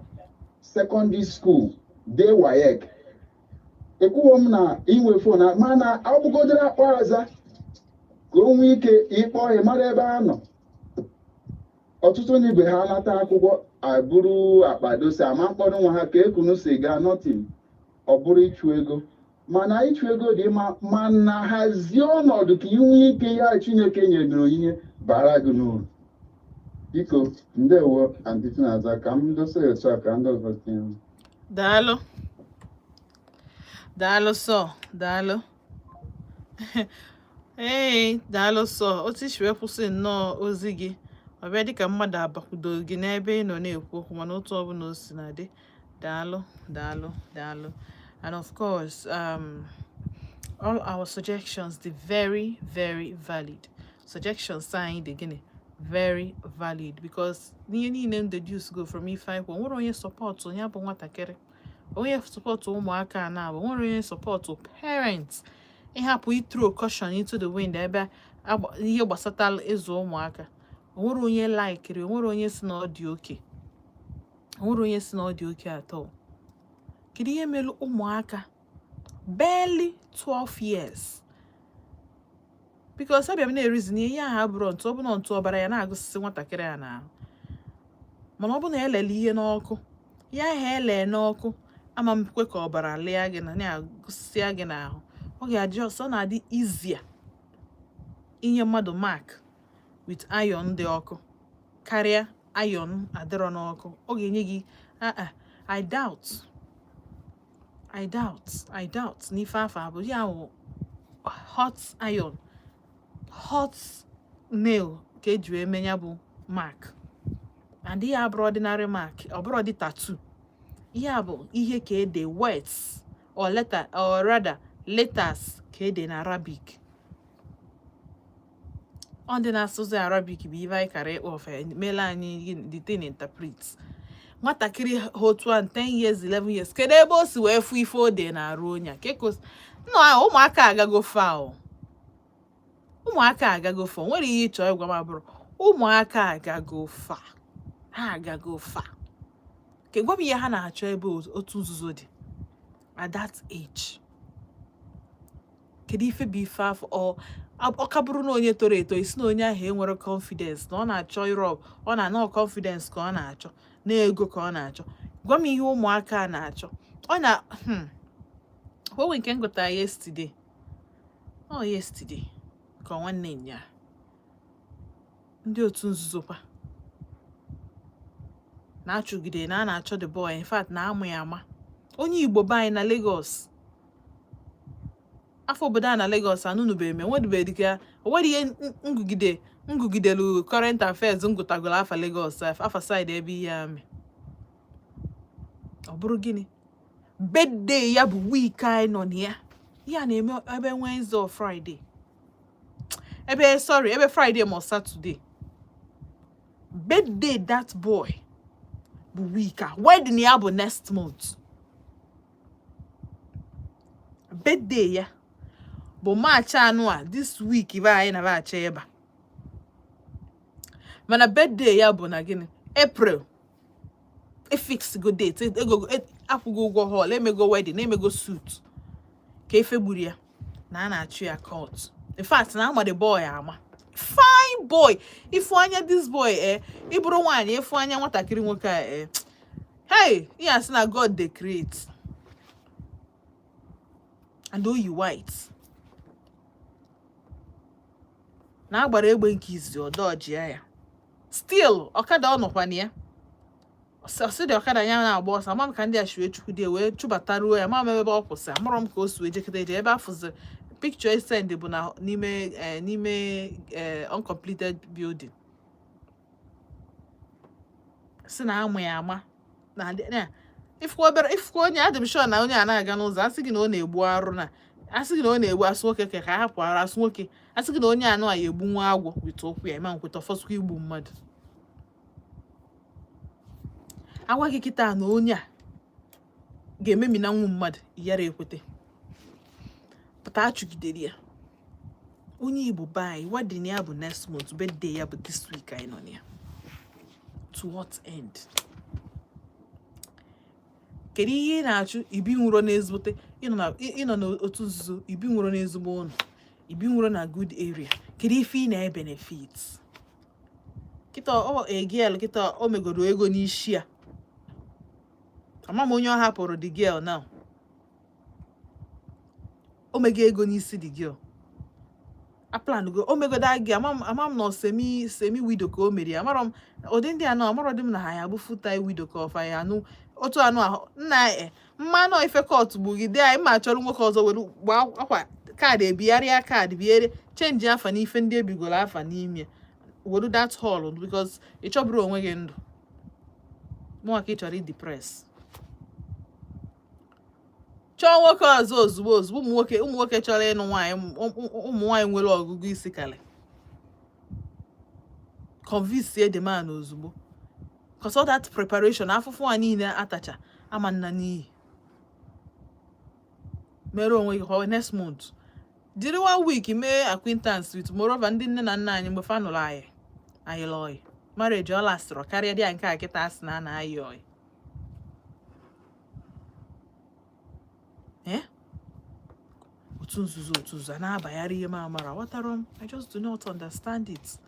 secondary school dee WAEC. Ekwughị m na inwe fon, mana ọ bụgodiri akpọ aza ka o nwee ike ịkpọ ịmara ebe ha nọ. Ọtụtụ ndị be ha nata akwụkwọ abụrụ akpa dosa ama mkpọrọ nwa ha ka ekunu si gaa nothing, ọ bụrụ ịchụ ego. Mana ịchụ ego dị mma, mana hazie ọnọdụ ka inwe ike ya Chineke nyere onyinye bara gị n'uru. Biko ndewo Antịtị na-aza ka m dosa etu a ka ndị ọzọ tinye. Daalụ sọ, daalụ. Ee, daalụ sọ otu isi wee kwụsị nnọọ ozi gị ọ bịa dịka mmadụ abakwudo gị n'ebe ị nọ na-ekwu okwu mana otu ọbụla o si na dị daalụ. And of course all our suggestions dị very very valid. Suggestions anyị dị gịnị very valid because n'ihe niile m deduce go from ife anyị kwuo nwere onye sọpọtụ onye bụ nwatakịrị onye sọpọtụ ụmụaka na-abụ nwere onye sọpọtụ parents ịhapụ throw caution into the wind ebe ihe gbasatara ịzụ ụmụaka onwere onye laikiri onwere onye si na ọ dị oke atọ. Kedu ihe mere ụmụaka barely 12 years because abịa m na-erizi na ihe ahụ abụrụ ntụ ọbụna ntụ ọbara ya na-agụsịsị nwatakịrị ya n'ahụ mana ọ bụ na elele ihe n'ọkụ ya ahụ ele n'ọkụ ama m kwe ka ọbara lee gị na na-agụsịsịa gị n'ahụ ọ ga-adị ọsọ na-adị easier inye mmadụ mark with iron dị ọkụ karịa iron adịrọ n'ọkụ ọ ga-enye gị I doubt n'ife afọ abụ ya wụ hot iron hot nail ka eji wee menya bụ mark and ihe abụrụ ordinary mark ọ bụrụ dị tattoo ihe a bụ ihe ka ede words or letter or rather letters ka ede na Arabic ọ dị na-asụsụ Arabic bụ ihe anyị kara ịkpọ ofe mele anyị the thing interpret nwatakịrị otu 10 years 11 years kedu ebe o si wee fụ ife ode na-arụ onye ụmụaka agago fa nwere ihe ịchọ ịgwa m abụrụ ụmụaka agago fa ha agago fa ke gwa m ihe ha na-achọ ebe otu nzuzo dị at that age kedu ife bụ ife afọ ọ ka bụrụ na onye toro eto isi na onye ahụ enwere confidence na ọ na-achọ ịrọ ọ na-anọ confidence ka ọ na-achọ na ego ka ọ na-achọ gwa m ihe ụmụaka na-achọ ọ na onwe nke ngụta yesterday ka nwanne nya ndị otu nzuzo kwa na-achụgide na a na-achọ the boy in fact na-amụ ya ama onye Igbo be anyị na Lagos afọ obodo a na Lagos anụnụbeghị m onwere ihe ngụgidelu current affairs ngụtagoro afa Lagos afa side ebe ihe ame ọ bụrụ gịnị birthday ya bụ week anyị nọ na ya ihe na-eme ebe Wednesday or Friday ebe Friday ma Saturday birthday that boy bụ week a wedding ya bụ next month birthday ya bụ March anụ a this week ibe anyị na-acha ebe mana birthday ya bụ na gịnị April fix go date akwụgo ụgwọ hall emego wedding emego suit ka efe gburu ya na a na-achụ ya court in fact na ama the boy ama fine boy ifu anya this boy ịbụrụ nwaanyị ifu anya nwatakịrị nwoke a hey ihe asị na God dey create and oyi white na agbara egbe nke izi ọdọji ya still ọkada ọ nọkwa na ya ọsịdị ọkada ya na-agba ọsọ ama m ka ndị a shiwe chukwu dị wee chụbataruo ya ma ebe ọ kwụsị amụrụ m ka o si wee jekọta eje ebe afụzi picture send bụ na n'ime uncompleted building si na amụ ya ama na ifukwa onye adị m sure na onye a na-aga n'ụzọ asị gị na ọ na-egbu arụ na asị gị na ọ na-egbu asụ nwoke ka hapụ arụ asụ nwoke asị gị na onye anụ a ya egbu nwa agwọ wita okwu ya ma nkweta ọfọsụkwa igbu mmadụ agwa gị kịta na onye a ga-ememi na nwa mmadụ yara ekwete pụta achụgidere ya onye Igbo bai wedding ya bụ next month birthday ya bụ this week anyị nọ na ya to what end kedu ihe ị na-achụ ibi nwụrụ n'ezigbote ịnọ n'otu nzuzo ibi nwụrụ n'ezigbo ụlọ ibi nwụrụ na good area kedu ife ị na-benefit kịta girl kịta o megoro ego n'isi ya ama m onye ọ hapụrụ the girl now o mego ego n'isi the girl aplan go o mego that girl ama m na semi widow ka o mere amara m ụdị ndị anọ amara dị m na ha ya bụ full time widow ka ọfa ya anụ otu anụ ahụ nna mmanụ ife court bụ gị dị anyị ma chọrọ nwoke ọzọ were gbaa akwa card ebiaria card biere change afa n'ife ndị ebigoro afa n'ime would do that hall because it chọbụrụ onwe gị ndụ mụnwa ka ị chọrọ depress chọọ nwoke ọzọ ozugbo ụmụ nwoke chọrọ ịnụ nwaanyị ụmụ nwaanyị nwere ọgụgụ isi kale convince the man ozugbo because all that preparation afụfụ a niile atacha ama nna n'iyi mere onwe gị next month dịrị 1 week mee acquaintance with moreover ndị nne na nna anyị mgbe fa nụrụ anyị lọị marriage ọ lastịrị karịa dị nke a kịta asị na anyị ọyị otu nzuzo na-abagharị ihe mamara ghọtara m I just do not understand it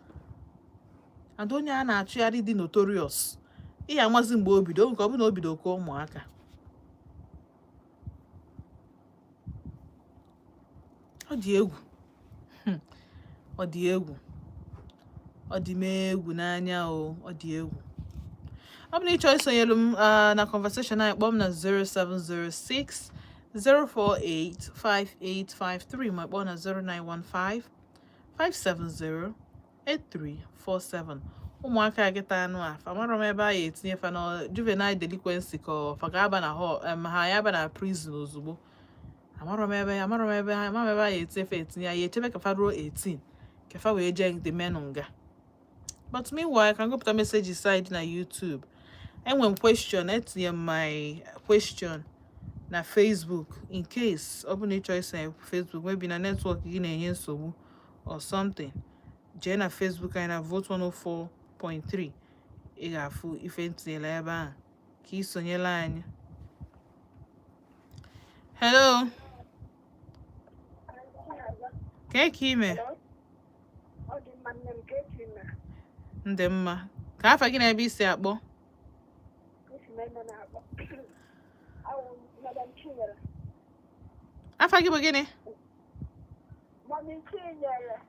and onye a na-achụgharị dị notorious ihe amazi mgbe obido nke ọ bụ na obido ka ụmụaka ọ dị egwu ọ dị m egwu n'anya ọ dị egwu ọ bụ na ịchọ isonyelu m na conversation anyị kpọọ m na 0706 048 5853 ma kpọọ na 0915 570 8347 ụmụaka gịta anụ afa amarọ m ebe a ya etinye fa na juvenile delinquency ka ọfa ga-aba na ha ya aba na prison ozugbo amarọ m ebe a ya etinye fa etinye ya echebe ka fa ruo 18 ka fa wee jee the men nga but meanwhile I can go put a message inside na YouTube enwe m question etinye my question na Facebook in case ọ bụ na ịchọ isi Facebook maybe na network gị na-enye nsogbu or something jee na Facebook anyị na vote 104.3 ị ga-afụ ife ntinyela ebe ahụ ka ị sonyela anyị. Hello, ka ime ndị mma ka afa gị na ebe isi akpọ afa gị bụ gịnị?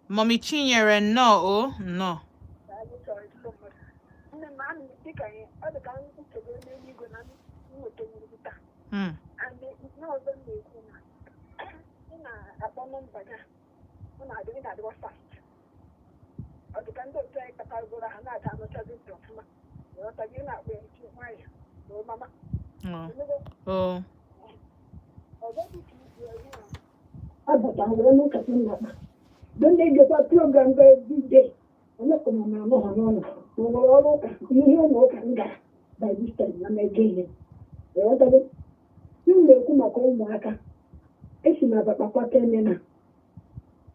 Mommy Chinyere nnọọ nnọọ Don't they get a program every day? I'm not going to know. You know, by this time, I'm again. You may come a call Umuaka. It's not a papa tenena.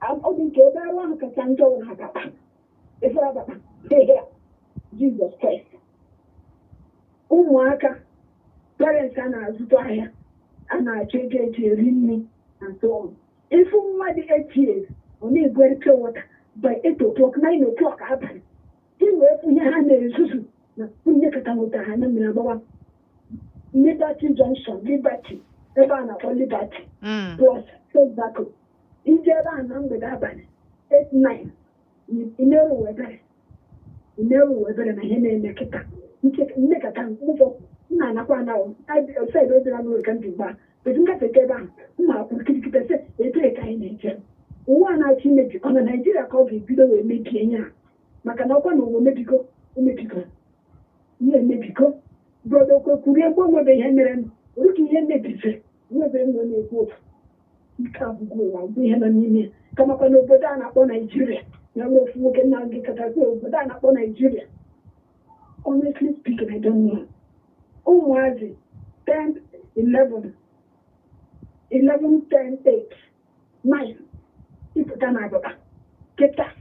I'm only to that one because I'm going to have if I Jesus Christ. Umuaka, parents and I take it to me and so on. If somebody 8 years, only going to water by 8 o'clock, 9 o'clock happen. He will put your hand in Nzuzo. Now, we make a time with the hand in the Liberty Junction, Liberty, Ebana for Liberty, plus Tobacco. In Java, number that 8, 9. You never weather. You never weather and a hen in the kita. You make a time, move up. Nana, I said, I can do that. But you got to get down. One I think on a Nigeria called the video will make Kenya. Makanoko no medical, medical. Brother Korea, one of the Henry, looking in the picture. Whether you go, you can't go out. We have a minute. Come up on Obadana upon Nigeria. Now we're looking now, get a Obadana upon Nigeria. Honestly speaking, I don't know. Oh, was it 10, 11, 10, 8, 9. People done about get that.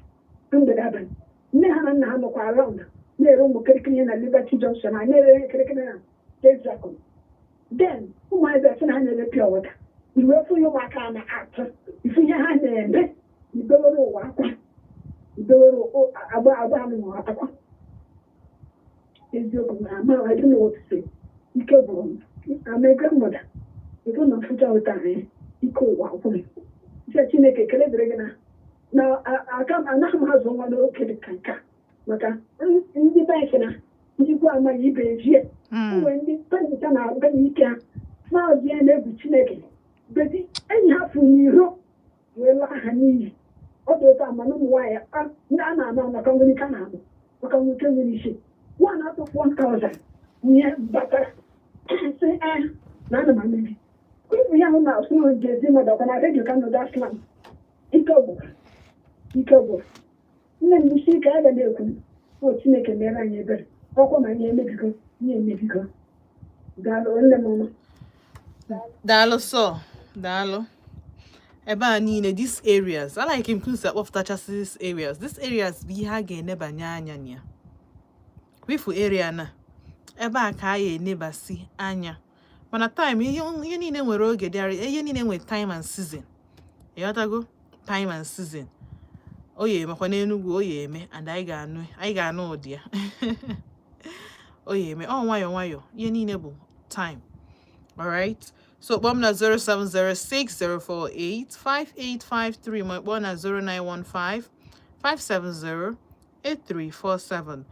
Under the oven. Nehan Hamoko around. Near Umuaka and Liberty Junction. I never cricketer. Exactly. Then, who might be 700 pure water? You will for your Wakana actor. If you hand it, you go to water. You go about it's your grandma. I don't know what to say. You go on. I'm a grandmother. You don't know put out time. You call wow for me. Chineke kele dịrị gị na aka anaghị m azụ nwa n'oke dị ka nke a maka ndị bank na njikwa amaghị ibe ejie mgbe ndị penita na-abịa ike ha maazị ya na-egwu Chineke bedi enyi ha fụ n'iro wee laa ha n'iyi ọ dị ụtọ ama na ụmụ nwaanyị ndị a na-ama maka nwere ike na-amụ maka nwoke nwere isi nwa na-atụ 1,000 ihe batara sị na ana m amịrị ịbụ ya hụ na asụ ga-ezi mmadụ ọkwa na redio ka nọda slam ike gwụrụ nne m isi ike aga na-ekwu o Chineke mere anyị ebere ọkwa ma ihe emebigo daalụ nne m ọma daalụ sọ daalụ ebe a niile these areas I like him kwusa kpọpụtachasị these areas bụ ihe a ga-enebanye anya na ya wifu area na ebe a ka a ga-enebasi anya mana time ihe niile nwere oge dịara ihe niile nwere time and season ịghọtago time and season oye makwa n'Enugu oye eme and anyị ga-anụ ụdị ya oye eme ọ nwayọ ihe niile bụ time. Alright, so kpọm na 07060485853 ma kpọọ na 0915-570-8347.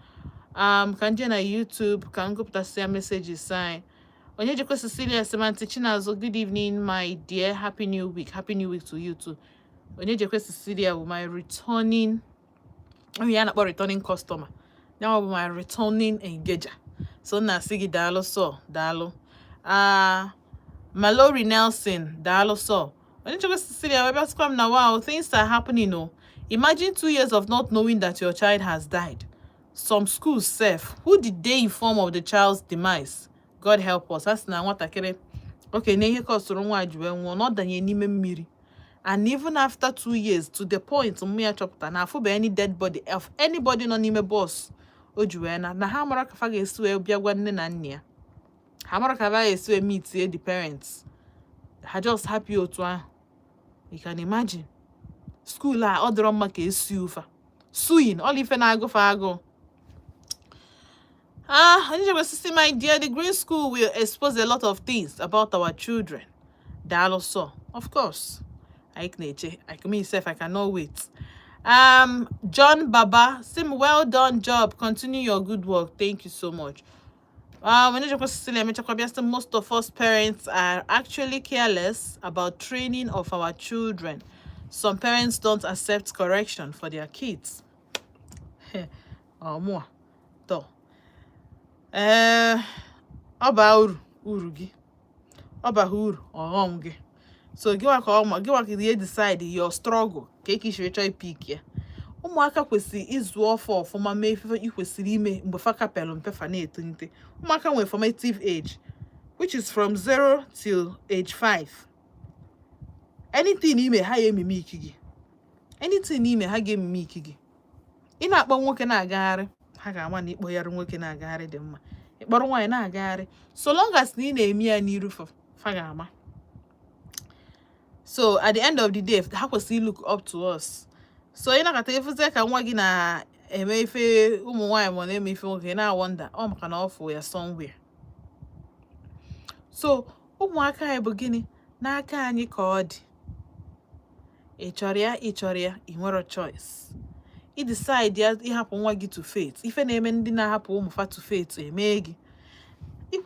Ka nje na YouTube ka m gụpụtasịa messages anyị. Onye jikwa Cecilia Semanti Chinazo, good evening my dear, happy new week to you too. Onye jikwa Cecilia bụ my returning customer. Now bụ my returning engager. So na asị gị daalụ sọ daalụ. Mallory Nelson, daalụ sọ. Onye jikwa Cecilia webe asịkwa m na wow, things are happening o. Imagine 2 years of not knowing that your child has died. Some schools self, who did they inform of the child's demise? God help us. That's na nwatakịrị. Okay, na ihe kọsụrụ nwa ji wee nwụọ n'ọdanye n'ime mmiri. And even after 2 years, to the point mụ ya chọpụta na afụbe any dead body of anybody nọ n'ime bus o ji wee na ha mara ka fa ga-esi wee bịa gwa nne na nna ya. Ha mara ka fa ga-esi wee meet the parents. Ha just happy otu ahụ. You can imagine. School a ọ dịrọ mma ka esi ụfa. Suing, all ife na-agụfa agụ. My dear, the green school will expose a lot of things about our children. Daalụ sọ, of course. I cannot wait. John Baba, Sim, well done job. Continue your good work. Thank you so much. Most of us parents are actually careless about training of our children. Some parents don't accept correction for their kids. More. Ọba uru gị ọba uru ọghọm gị so gịwa ka ihe decide your struggle ka eke ishiri chọọ ipik ya. Ụmụaka kwesịrị ịzụ ọfọ ọfụma mee ife ikwesịrị ime mgbe fa kapelụ mpe fa na-etonite. Ụmụaka nwere formative age which is from 0 till age 5. Anything ime ha ga-emime iki gị. Ị na-akpọ nwoke na-agagharị ha ga-ama na ịkpọ yara nwoke na-agagharị dị mma. Ịkpọrọ nwaanyị na-agagharị so long as na ị na-eme ya n'iru fa ga-ama. So at the end of the day ha kwesịrị look up to us. So ị nakọta efuzie ka nwa gị na-eme ife ụmụ nwaanyị ma na-eme ife nwoke na-wonder ọ maka na ọ fụ ya somewhere. So ụmụaka anyị bụ gịnị n'aka anyị ka ọ dị. Ị chọrọ ya ị nwere choice. I decide ya ịhapụ nwa gị to fate. Ife na-eme ndị na-ahapụ ụmụ fa to fate eme gị.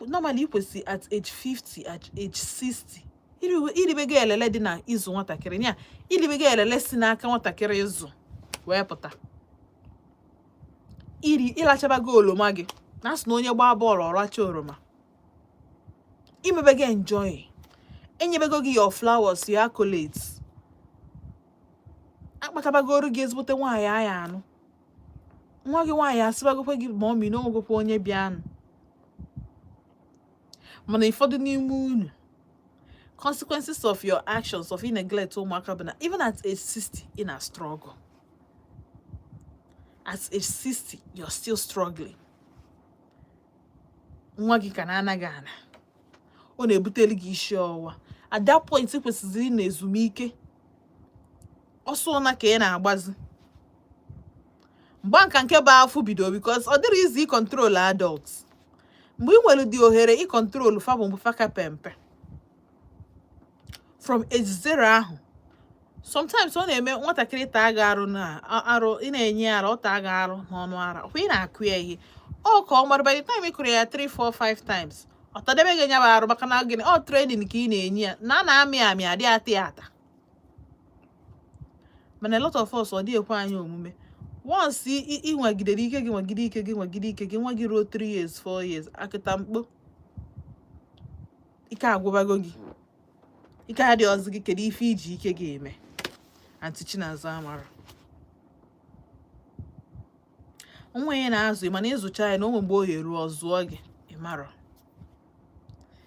Normally ikwesị at age 50, at age 60. Iribego elele dị na ịzụ nwatakịrị ya. Iribego elele si n'aka nwatakịrị ịzụ wee pụta. Ịlachabago oroma gị. Na-asị na onye gbaa bọọlụ ọracha oroma. Imebego enjoy. Enyebego gị your flowers, your accolades. Akpatabagoro gị ezigbote nwaanyị anya anụ. Nwa gị nwaanyị asịbagokwe gị ma ọ mi n'onwegokwe onye bịanụ. Mana ụfọdụ n'ime unu consequences of your actions of neglect ụmụaka bụ na even at age 60 in a struggle. At age 60 you're still struggling. Nwa gị ka na-anaghị ana. Ọ na-ebuteli gị isi ọwụwa. At that point ị kwesịrị na ezumike. Ọsọ na ka ị na-agbazi. Mgbe nka nke bụ afụ bido because ọ dịrị izi control adults. Mgbe ị nwere dị ohere ị control fa bụ mgbe fa ka pempe. From age 0 ahụ. Sometimes ọ na-eme nwatakịrị taa gị arụ na arụ ị na-enye ara ọ taa gị arụ n'ọnụ ara. Kwa ị na-akụ ya ihe. Ọ ka ọ mara by the time ị kụrụ ya 3, 4, 5 times. Ọ tadebe gị nya bụ arụ maka na gịnị ọ training ka ị na-enye ya na na-amị adị ata. But a lot of us or dear omume. Once you nwagide ike gị nwagide ike gị nwa gị ruo 3 years 4 years akịta mkpo ike agwụbago gị ike adị ọzọ gị kedu ife iji ike gị eme Aunty Chinazọ amara nwa ya na-azụ mana ịzụcha ya na onwe mgbe ohe ruo ọzụọ gị ịmara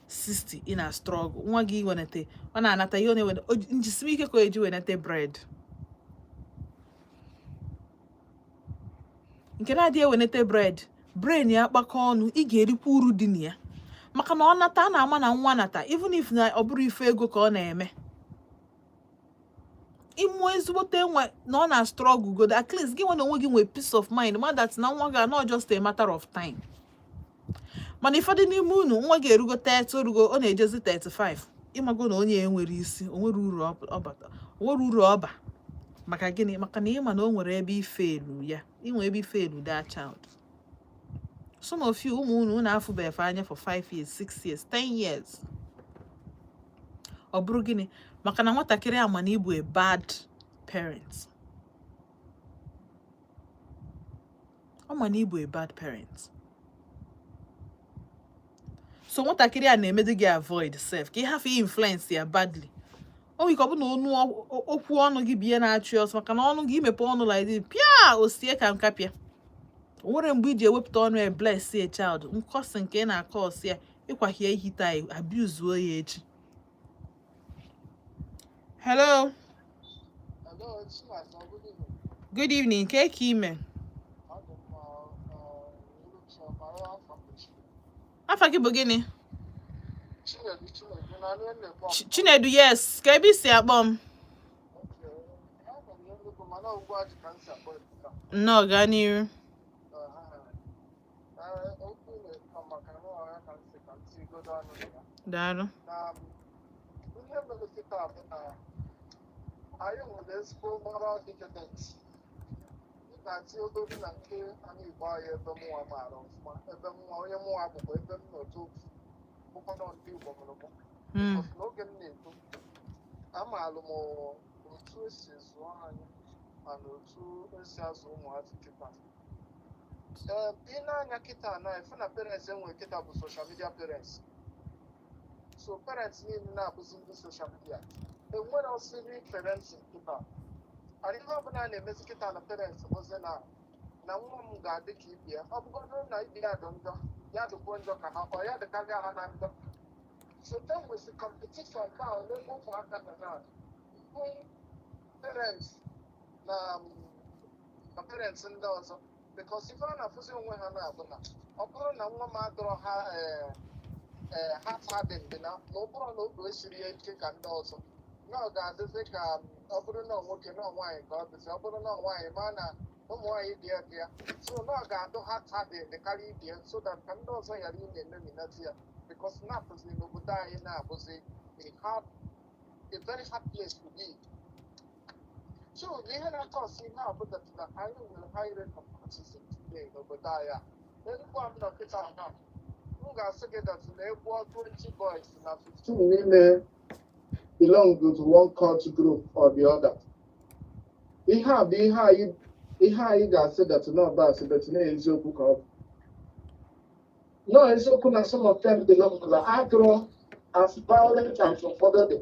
60 ị na struggle nwa gị wenete ọ na-anata ihe ọ na-eweta njisimi ike ka o eji wenete bread nke na-adị ewenete bread brain ya kpakọ ọnụ ị ga-erikwa uru dị na ya maka na ọ nata a na-ama na nwa nata even if na ọ bụrụ ife ego ka ọ na-eme ịmụ ezigbote nwa na ọ na struggle good at least gị nwe na onwe gị nwee peace of mind ma that na nwa gị not just a matter of time mana ifeadị n'ime unu nwa gị erugo 30 orugo ọ na-ejezi 35 ịmago na onye enwere isi onwere uru ọba maka gịnị maka na ịma na o nwere ebe ife elu ya inwe ebe ife elu that child some of you ụmụ unu na-afụbefe anya for 5 years 6 years 10 years ọ bụrụ gịnị maka na nwatakịrị ama na ịbụ a bad parent ọ ma na ịbụ a bad parent so nwatakịrị a na-emedi gị avoid self ka ị hafe influence ya badly o nwere ka ọ bụ na onu okwu ọnụ gị bie na-achị ọsọ maka na ọnụ gị imepe ọnụ like this pịa osie ka nkapịa o nwere mgbe iji ewepụta ọnụ ya bless a child nkọsi nke ị na-akọ ọsị ya ịkwahie ihita abuse o ya echi hello good evening ka ime afa gị bụ gịnị Chinedu yes ka ebe isi akpọ m nnọọ gaa n'iru daalụ anyị nwere ezigbo moral decadence na-atị obere na nke anyị Igbo anyị ebe mụnwa maara ọfụma ebe mụnwa onye mụnwa bụkwa ebe m n'otu bụkwanụ ndị Igbo mụrụ mụ n'oge m na-eto amaalụ m otu esi zụọ anyị mana otu esi azụ ụmụazị kịta ị na-anya kịta na efe na parents enwere kịta bụ social media parents so parents niile na-abụzi ndị social media enwere osiri parenting kịta anyị ihe ọbụla na-emezi kịta na parents bụzi na nwa m ga-adị ka ibi ya ọ bụgodoro na ibi ya dị njọ ya dịkwuo njọ ka ha ọ ya dịkarịa ha na njọ so then with the competition now n'ebe ụmụaka na na parents na parents ndị ọzọ because ife a na-afụzi onwe ha na-abụ na ọ bụrụ na nwa m adọrọ ha heart hardened dị na ọ bụrụ na obi esiri ya ike ka ndị ọzọ na ọ ga-adịzi ka ọ bụrụ na nwoke na nwaanyị ka ọ dịzi ọ bụrụ na nwaanyị ma na ụmụ nwaanyị dị ya dị ya so na ọ ga-adụ heart hardened karịa ibi ya so that ka ndị ọzọ ghara ị na-ememinati ya because na-apụzi n'obodo anyị na-abụzi a very hard place to be. So ihe na-akọsi ihe abụda na anyị nwere high rate of autism today n'obodo anyị. Ezigbo m nọ kịta ha m ga-asị gị that na egbuo 20 boys na 15 n'ime belong to one cult group or the other. Ihe a bụ ihe anyị ga-asị that na ọba asị that na eziokwu ka ọ bụ. No, eziokwu na some of them belong to the agro as violent as ụfọdụ dị.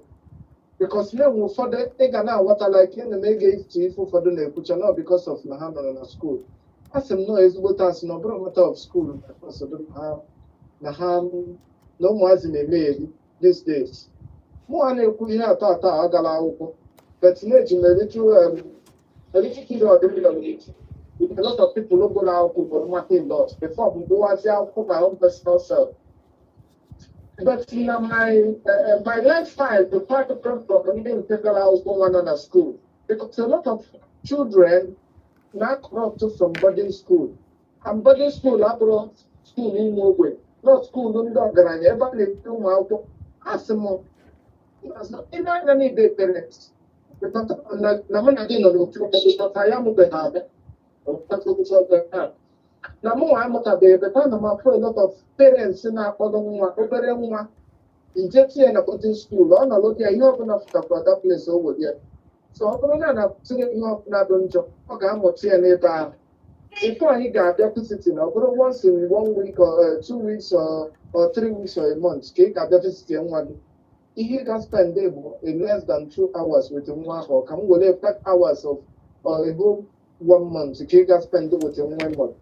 Because na enwe ụfọdụ ị ga na-aghọta like ị na-ege iche ife ụfọdụ na-ekwucha not because of na ha nọrọ na school. A sị m nọọ ezigbo tasị na ọ bụrụ matter of school na ụmụazị na-eme eri these days. Mụnwa na-ekwu ihe atọ atọ a agala akwụkwọ but na-eji m erichi period m with a lot of people who go akwụkwọ for marketing laws before we go as akwụkwọ my own personal self. But my lifestyle, the part of from even take out one on a school because a lot of children not corrupt from boarding school. And boarding school, abroad school in Umuaka, not school in Dogran, ever lived to my Asimo. In any day parents. Because Namana didn't know because I am the habit of that. Na mụ amụtabeghị beta na m afọ a lot of parents na-akpọdo nwa obere nwa injectie na boarding school ọ nọrọ dị ihe ọbụla fụtakwa that place o were ya So ọ bụrụ na a na-akụziri ihe ọbụla dị njọ, ọ ga-amụta ya n'ebe ahụ. Before anyị ga-abịa visiting, ọ bụrụ once in 1 week or 2 weeks or 3 weeks or a month ka ị ga-abịa visiting nwa gị. Ihe ga spend bụ in less than 2 hours with nwa ahụ, ka m were 5 hours of a whole 1 month ka ị ga spend with nwa month.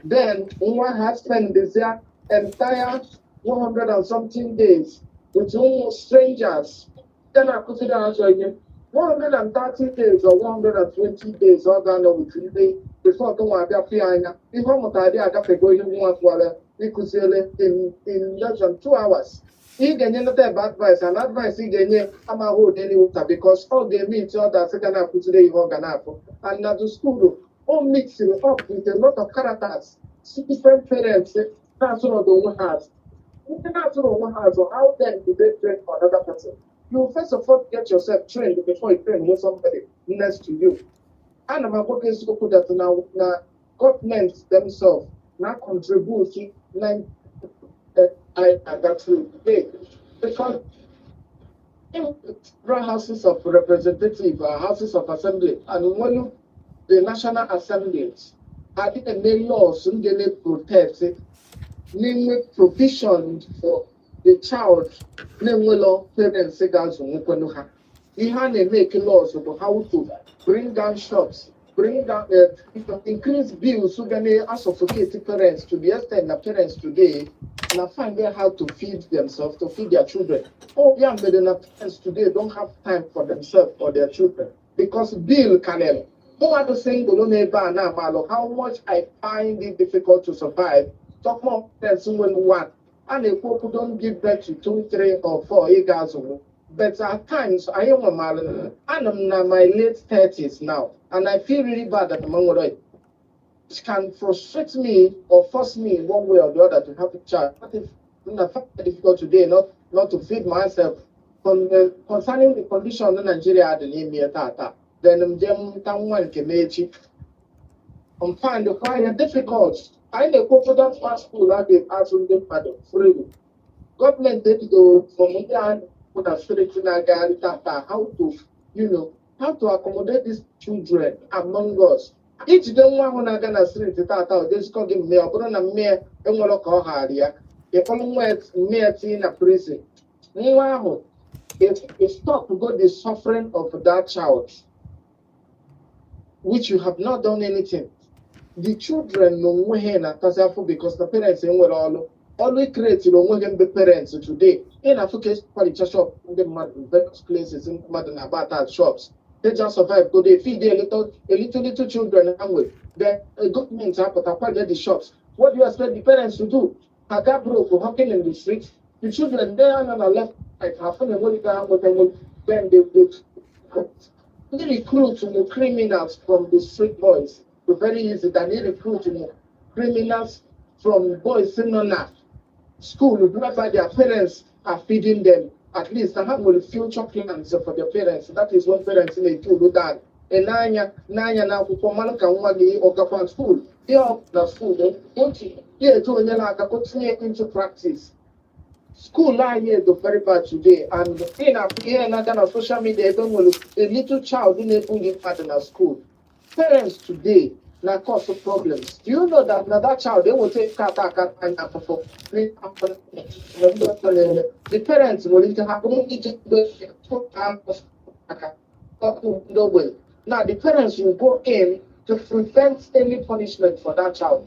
Then nwa ha spend their entire 100 and something days with strangers. Then I put it out again. 130 days or 120 days ọ ga-anọ with ndị before ka nwa abịa pịa anya. Ihe ọ mụtara dị agafego ihe nwa kwara ịkụziele in less than 2 hours. Ị ga-enye nata ebe advice, and advice ị ga-enye amaghị Odenigbo because ọ ga-eme ite ọ ga-asị ga na-akụziri ihe ọ ga na-afụ. And na the school, all mixing up with a lot of characters, different parents, that's what the has. That's what has. So how then do they train for another person? You first of all get yourself trained before you train with somebody next to you. And I'm working so that now governments themselves now contribute that's big because houses of representative, houses of assembly, and when you the National Assemblies had a main laws to protect namely provision for the child, namely law parents he had to make laws about how to bring down shops, bring down increase bills so they suffocate parents to the extent that parents today and find out how to feed themselves, to feed their children. All young parents today don't have time for themselves or their children because bill can who are the saying how much I find it difficult to survive. Talk more than someone one. And if people don't give birth to 2, 3, or 4 years old. But at times I am a man and I'm in my late 30s now. And I feel really bad that I'm it can frustrate me or force me in one way or the other to have a child. What if it's difficult today not to feed myself concerning the condition in Nigeria the name here tata. Then one can I'm fine the fire difficult. I know confidence for school that they ask them freely. Government did go from India put a spirit in a guy how to how to accommodate these children among us. Each don't want to gonna street tata just call him mayor, but on a mayor and what call her here. The following words mayor in a prison. Wow, if stop to go the suffering of that child, which you have not done anything. The children no way na because the parents ain't well always create the parents today. In Africa, shop in the various places in about shops. They just survive. Go they feed their little children and with the government have to the shops. What do you expect the parents to do? Haga broke walking in the streets. The children there on the left like half an hour then they recruit criminals from the street boys. It's very easy that they recruit criminals from boys in school, whereby their parents are feeding them. At least I have future plans for their parents. That is what parents need to do that. And nanya now for Malaka or school. Here the school, here to continue into practice. School line here is very bad today, and here another social media don't a little child who never live at in school. Parents today now cause of problems. Do you know that now that child they will take kata and for the parents will have only no way. Now the parents will go in to prevent any punishment for that child.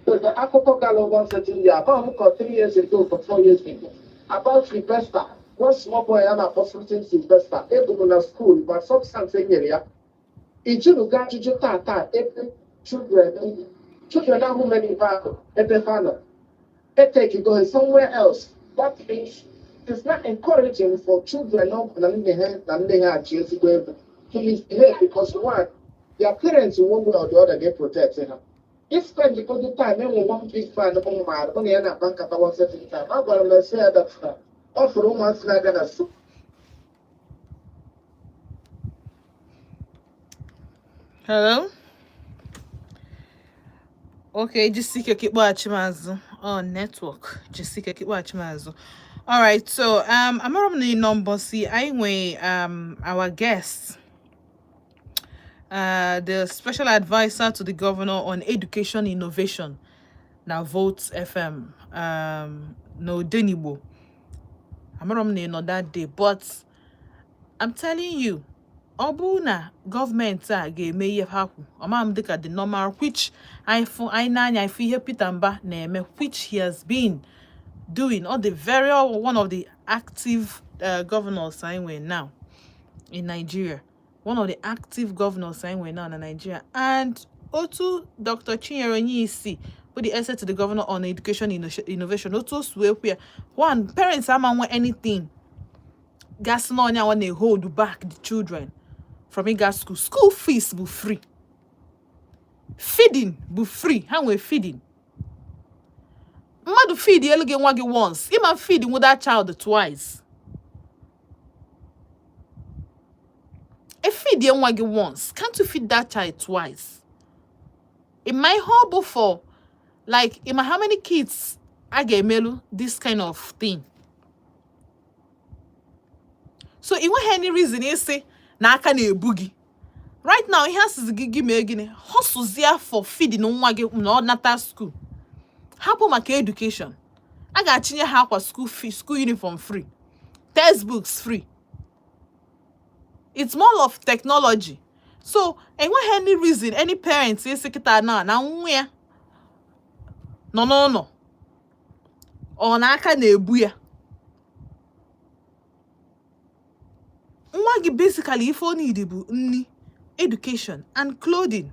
So the Akoko Gallo one certain year, about 3 years ago, for 4 years ago, about Sylvester, one small boy and a hospital Sylvester, able to school, but substance area. In June, got to Tata, every children are who many every father. They take it going somewhere else. That means it's not encouraging for children not than they have children to misbehave because one, their parents in one way or the other get protected. If spend because the time when one big fan of my only and a bank at one certain time, I'm going to say that offer romance not gonna sue. Hello? Okay, Jessica keep watching mazu. Oh, network. Jessica keep watching mazu. All right, so I'm not the number. See, I our guests. the special advisor to the governor on education innovation. Now votes FM. No ODENIGBO. I'm not that day, but I'm telling you, Obuna government ga-eme ihe ha kwu. Ọmam dịka the normal, which I n'anya ife ihe Peter Mba na-eme, which he has been doing all the very one of the active governors anyway now in Nigeria. One of the active governors anyway now in Nigeria. And Otu Dr. Chinyere Onyisi, who the essay to the governor on education innovation. Otu swear where one parents want anything. Gas no nya when they hold back the children from in gas school. School fees be free. Feeding be free. How we feeding? Madu feed the elegant wagi once. Ima feeding with that child twice. A feed the wagi once. Can't you feed that child twice? In my hobble for like in my how many kids I get melu this kind of thing. So it won't any reason you say na aka na ebugi. Right now he has to give me again. Hustles there for feeding no natal school. Happen maka education. I got chinye ha kwa school fee, school uniform free. Textbooks free. It's more of technology. So and won't any reason any parents say sekita na where no. Or na aka na ebu ya. Nwagi basically if only need education and clothing.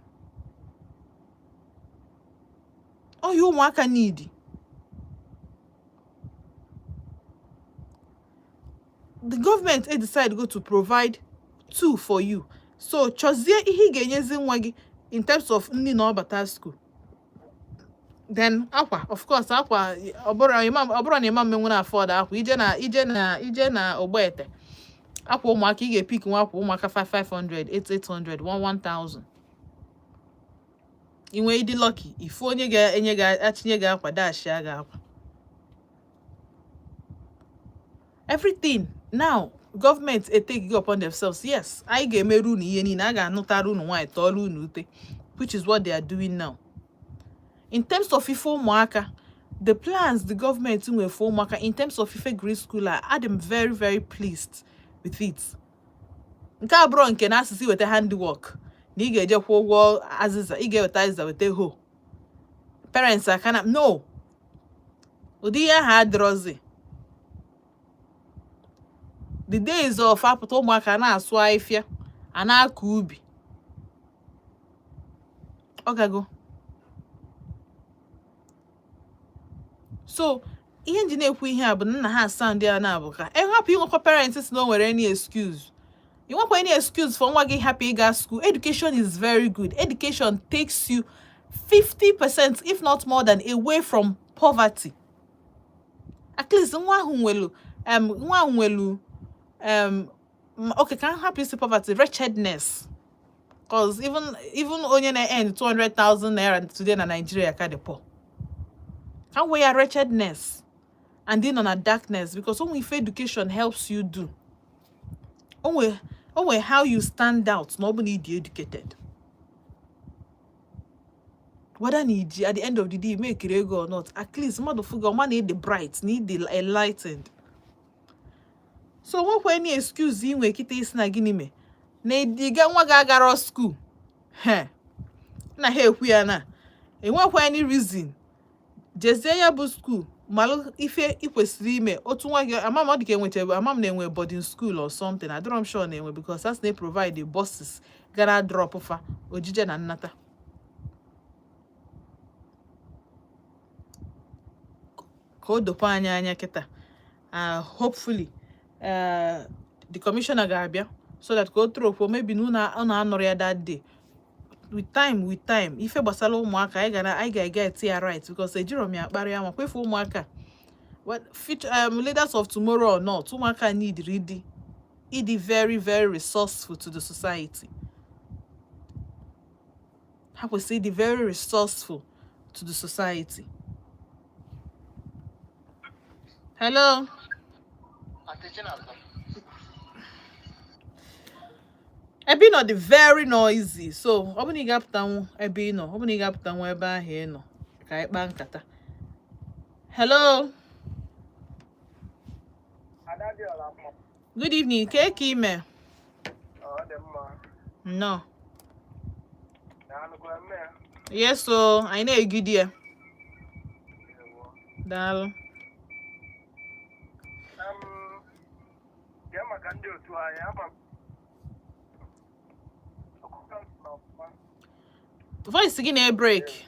All you Umuaka need. The government decided to provide 2 for you. So chozie ihe ga-enyezi nwagi in terms of ndị na ọbata school. Then akwa, of course akwa oboro na imam menwe na afford akwa ije na ogbete. Akwa ụmụaka ị ga-epik nwa akwa ụmụaka 500, 800, 1000. Inwe ịdị lucky ife onye ga-enye ga-achinye ga akwa dash ya ga akwa. Everything now government take it upon themselves. Yes, I ga-emeru na ihe niile a ga-anụtara unu nwaanyị tọọrọ unu ute, which is what they are doing now. In terms of ife ụmụaka, the plans the government nwe for ụmụaka in terms of ife grade school I am very very pleased with it. Nke abụrụ nke na asịsị weta handwork na ị ga-eje kwụọ ụgwọ azịza, ị ga-eweta azịza weta ho. Parents are kind of no. Ụdị ya ha adịrọzi. The days of apụta ụmụaka na-asụ ahịfịa, a na-akọ ubi. Ogago. So ihe nji na-ekwu ihe a bụ nna ha sound ya na abụ ka hapụ inwekwa parents no nwere any excuse. You want any excuse for nwa gị happy ịga school. Education is very good. Education takes you 50% if not more than away from poverty. At least nwa ahụ nwelu okay, can help you see poverty, wretchedness. Because even onye na earn 200,000 naira today in Nigeria ka dey poor. Can we are wretchedness and then on a darkness, because only if education helps you do. Only how you stand out, nobody need you educated. Whether need you at the end of the day make it or not, at least motherfucker man need the bright, need the enlightened. So what when any excuse in we kita isi na gini me? Na diga nwa ga school. He. Na he kwu ya na. E nwekwa any reason. Jezie ya bụ school, malụ ife ikwesịrị ime otu nwa gị amam ọ dị ka enwete amam na-enwe boarding school or something. I don't sure na-enwe because that's they provide the buses gara drop fa ojije na nnata. Ka o dokwa anya kita. Hopefully the commissioner ga-abịa so that go through for maybe no na anọrọ ya that day. With time ife gbasara ụmụaka I get it right because ejiro mi akpari ama kwefu ụmụaka what leaders of tomorrow or not ụmụaka need really very very resourceful to the society. How we say the very resourceful to the society. Hello. ebe ị nọ dị very noisy, so ọ bụ na ị ga-apụtanwu ebe ị nọ, ọ bụ na ị ga-apụtanwu ebe ahụ ị nọ ka anyị kpaa nkata. Hello. Good evening. Ka ime? No. Yes, so I know a good year. Dal. Voice again a break.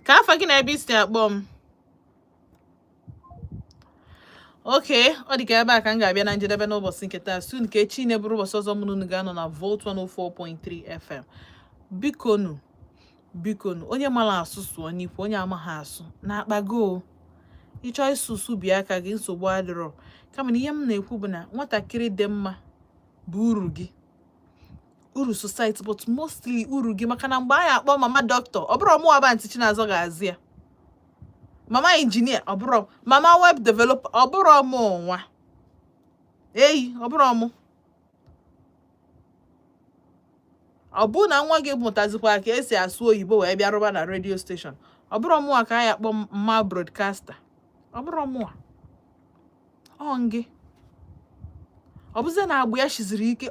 Ka afa gị na ebe isi akpọ m. Okay, ọ dị ka ebe a ka m ga-abịa na njedebe n'ụbọchị nke taa. Soon ka echi na-eburu ụbọchị ọzọ mụ unu ga-anọ na Volt 104.3 FM. Bikonu, onye mara asụ sụọ n'ikwu, onye amaghị asụ na-akpago. Ịchọ ịsụsụ bịa aka gị, nsogbu adịrọ. Kama na ihe m na-ekwu bụ na nwatakịrị dị mma bụ uru gị. Uru society, but mostly uru gị, maka na mgbe anyị akpọ mama doctor, ọ bụrụ ọmụ aba ntị Chinazọ ga-azị ya. Mama engineer, ọ bụrụ mama web developer, ọ bụrụ ọmụ nwa. Eyi, ọ bụrụ ọmụ. Ọ bụ na nwa gị mụtazikwa ka esi asụ oyibo wee bịa rụba na radio station. Ọ bụrụ ọmụ ka anyị akpọ mma broadcaster. Ọ bụrụ ọmụ a. Ọ ngị. Ọ bụzie na agbụ ya shiziri ike,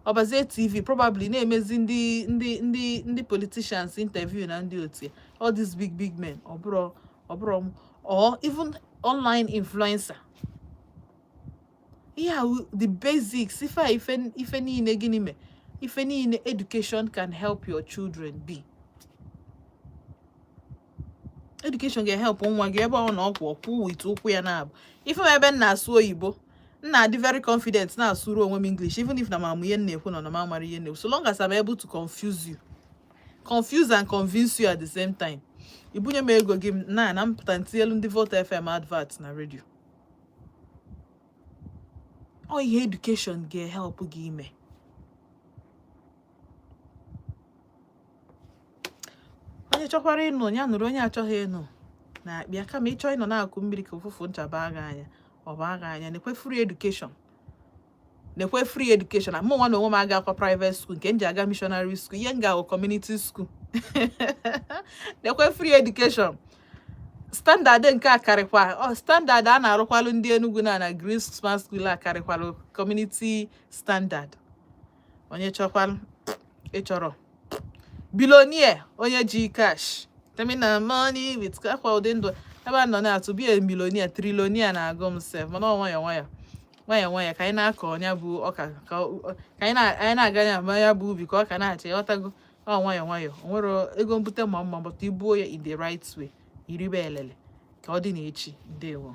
ọbazie TV, probably na-emezi ndị politicians interview na ndị otu, all these big men. Ọ bụrụ or even online influencer. Yeah, the basics. Ife niile gịnị me? Ife niile education can help your children be. Education can help nwa gị ebe ọ na ọkwụ with ụkwụ ya na abụ. Ife m ebe na-asụ oyibo, na dị very confident na asụrụ onwe m English, even if na mamu ihe na-ekwu na ma mara ihe na-ekwu, so long as I'm able to confuse and convince you at the same time. Ibunye m ego gị na mpụta ntinyelu ndị Volt FM advert na radio. Ọ ihe education ga-help gị ime. Onye chọkwara ịnụ ya nụrụ, onye achọghị ịnụ na-akpịa. Kama ịchọ ịnọ na-akụ mmiri ka ụfụfụ nchaba agha anya, ọ bụ agha anya. Nekwe free education. Mụ nwa na onwe m aga akwa private school, nke nji aga missionary school, ihe nga community school. Nekwe free education. Standard nke a karịkwa, standard a na-arụkwalụ ndị Enugu na Green Smart School a karịkwalụ community standard. Onye chọkwalụ ịchọrọ billionaire, onye ji cash, terminal money with akwa ụdị ndụ ebe a nọ na-atụ bie millionaire, trillionaire na-agụ m sef, mana nwayọ ka anyị na-akọ ọnya bụ ọka, ka anyị na-aga ya bụ ubi ka ọ ka na-acha ịghọtago. Nwayọ o nwere ego mbute ma mma, but ibuo ya in the right way, iribe elele ka ọ dị n'echi. Ndewo.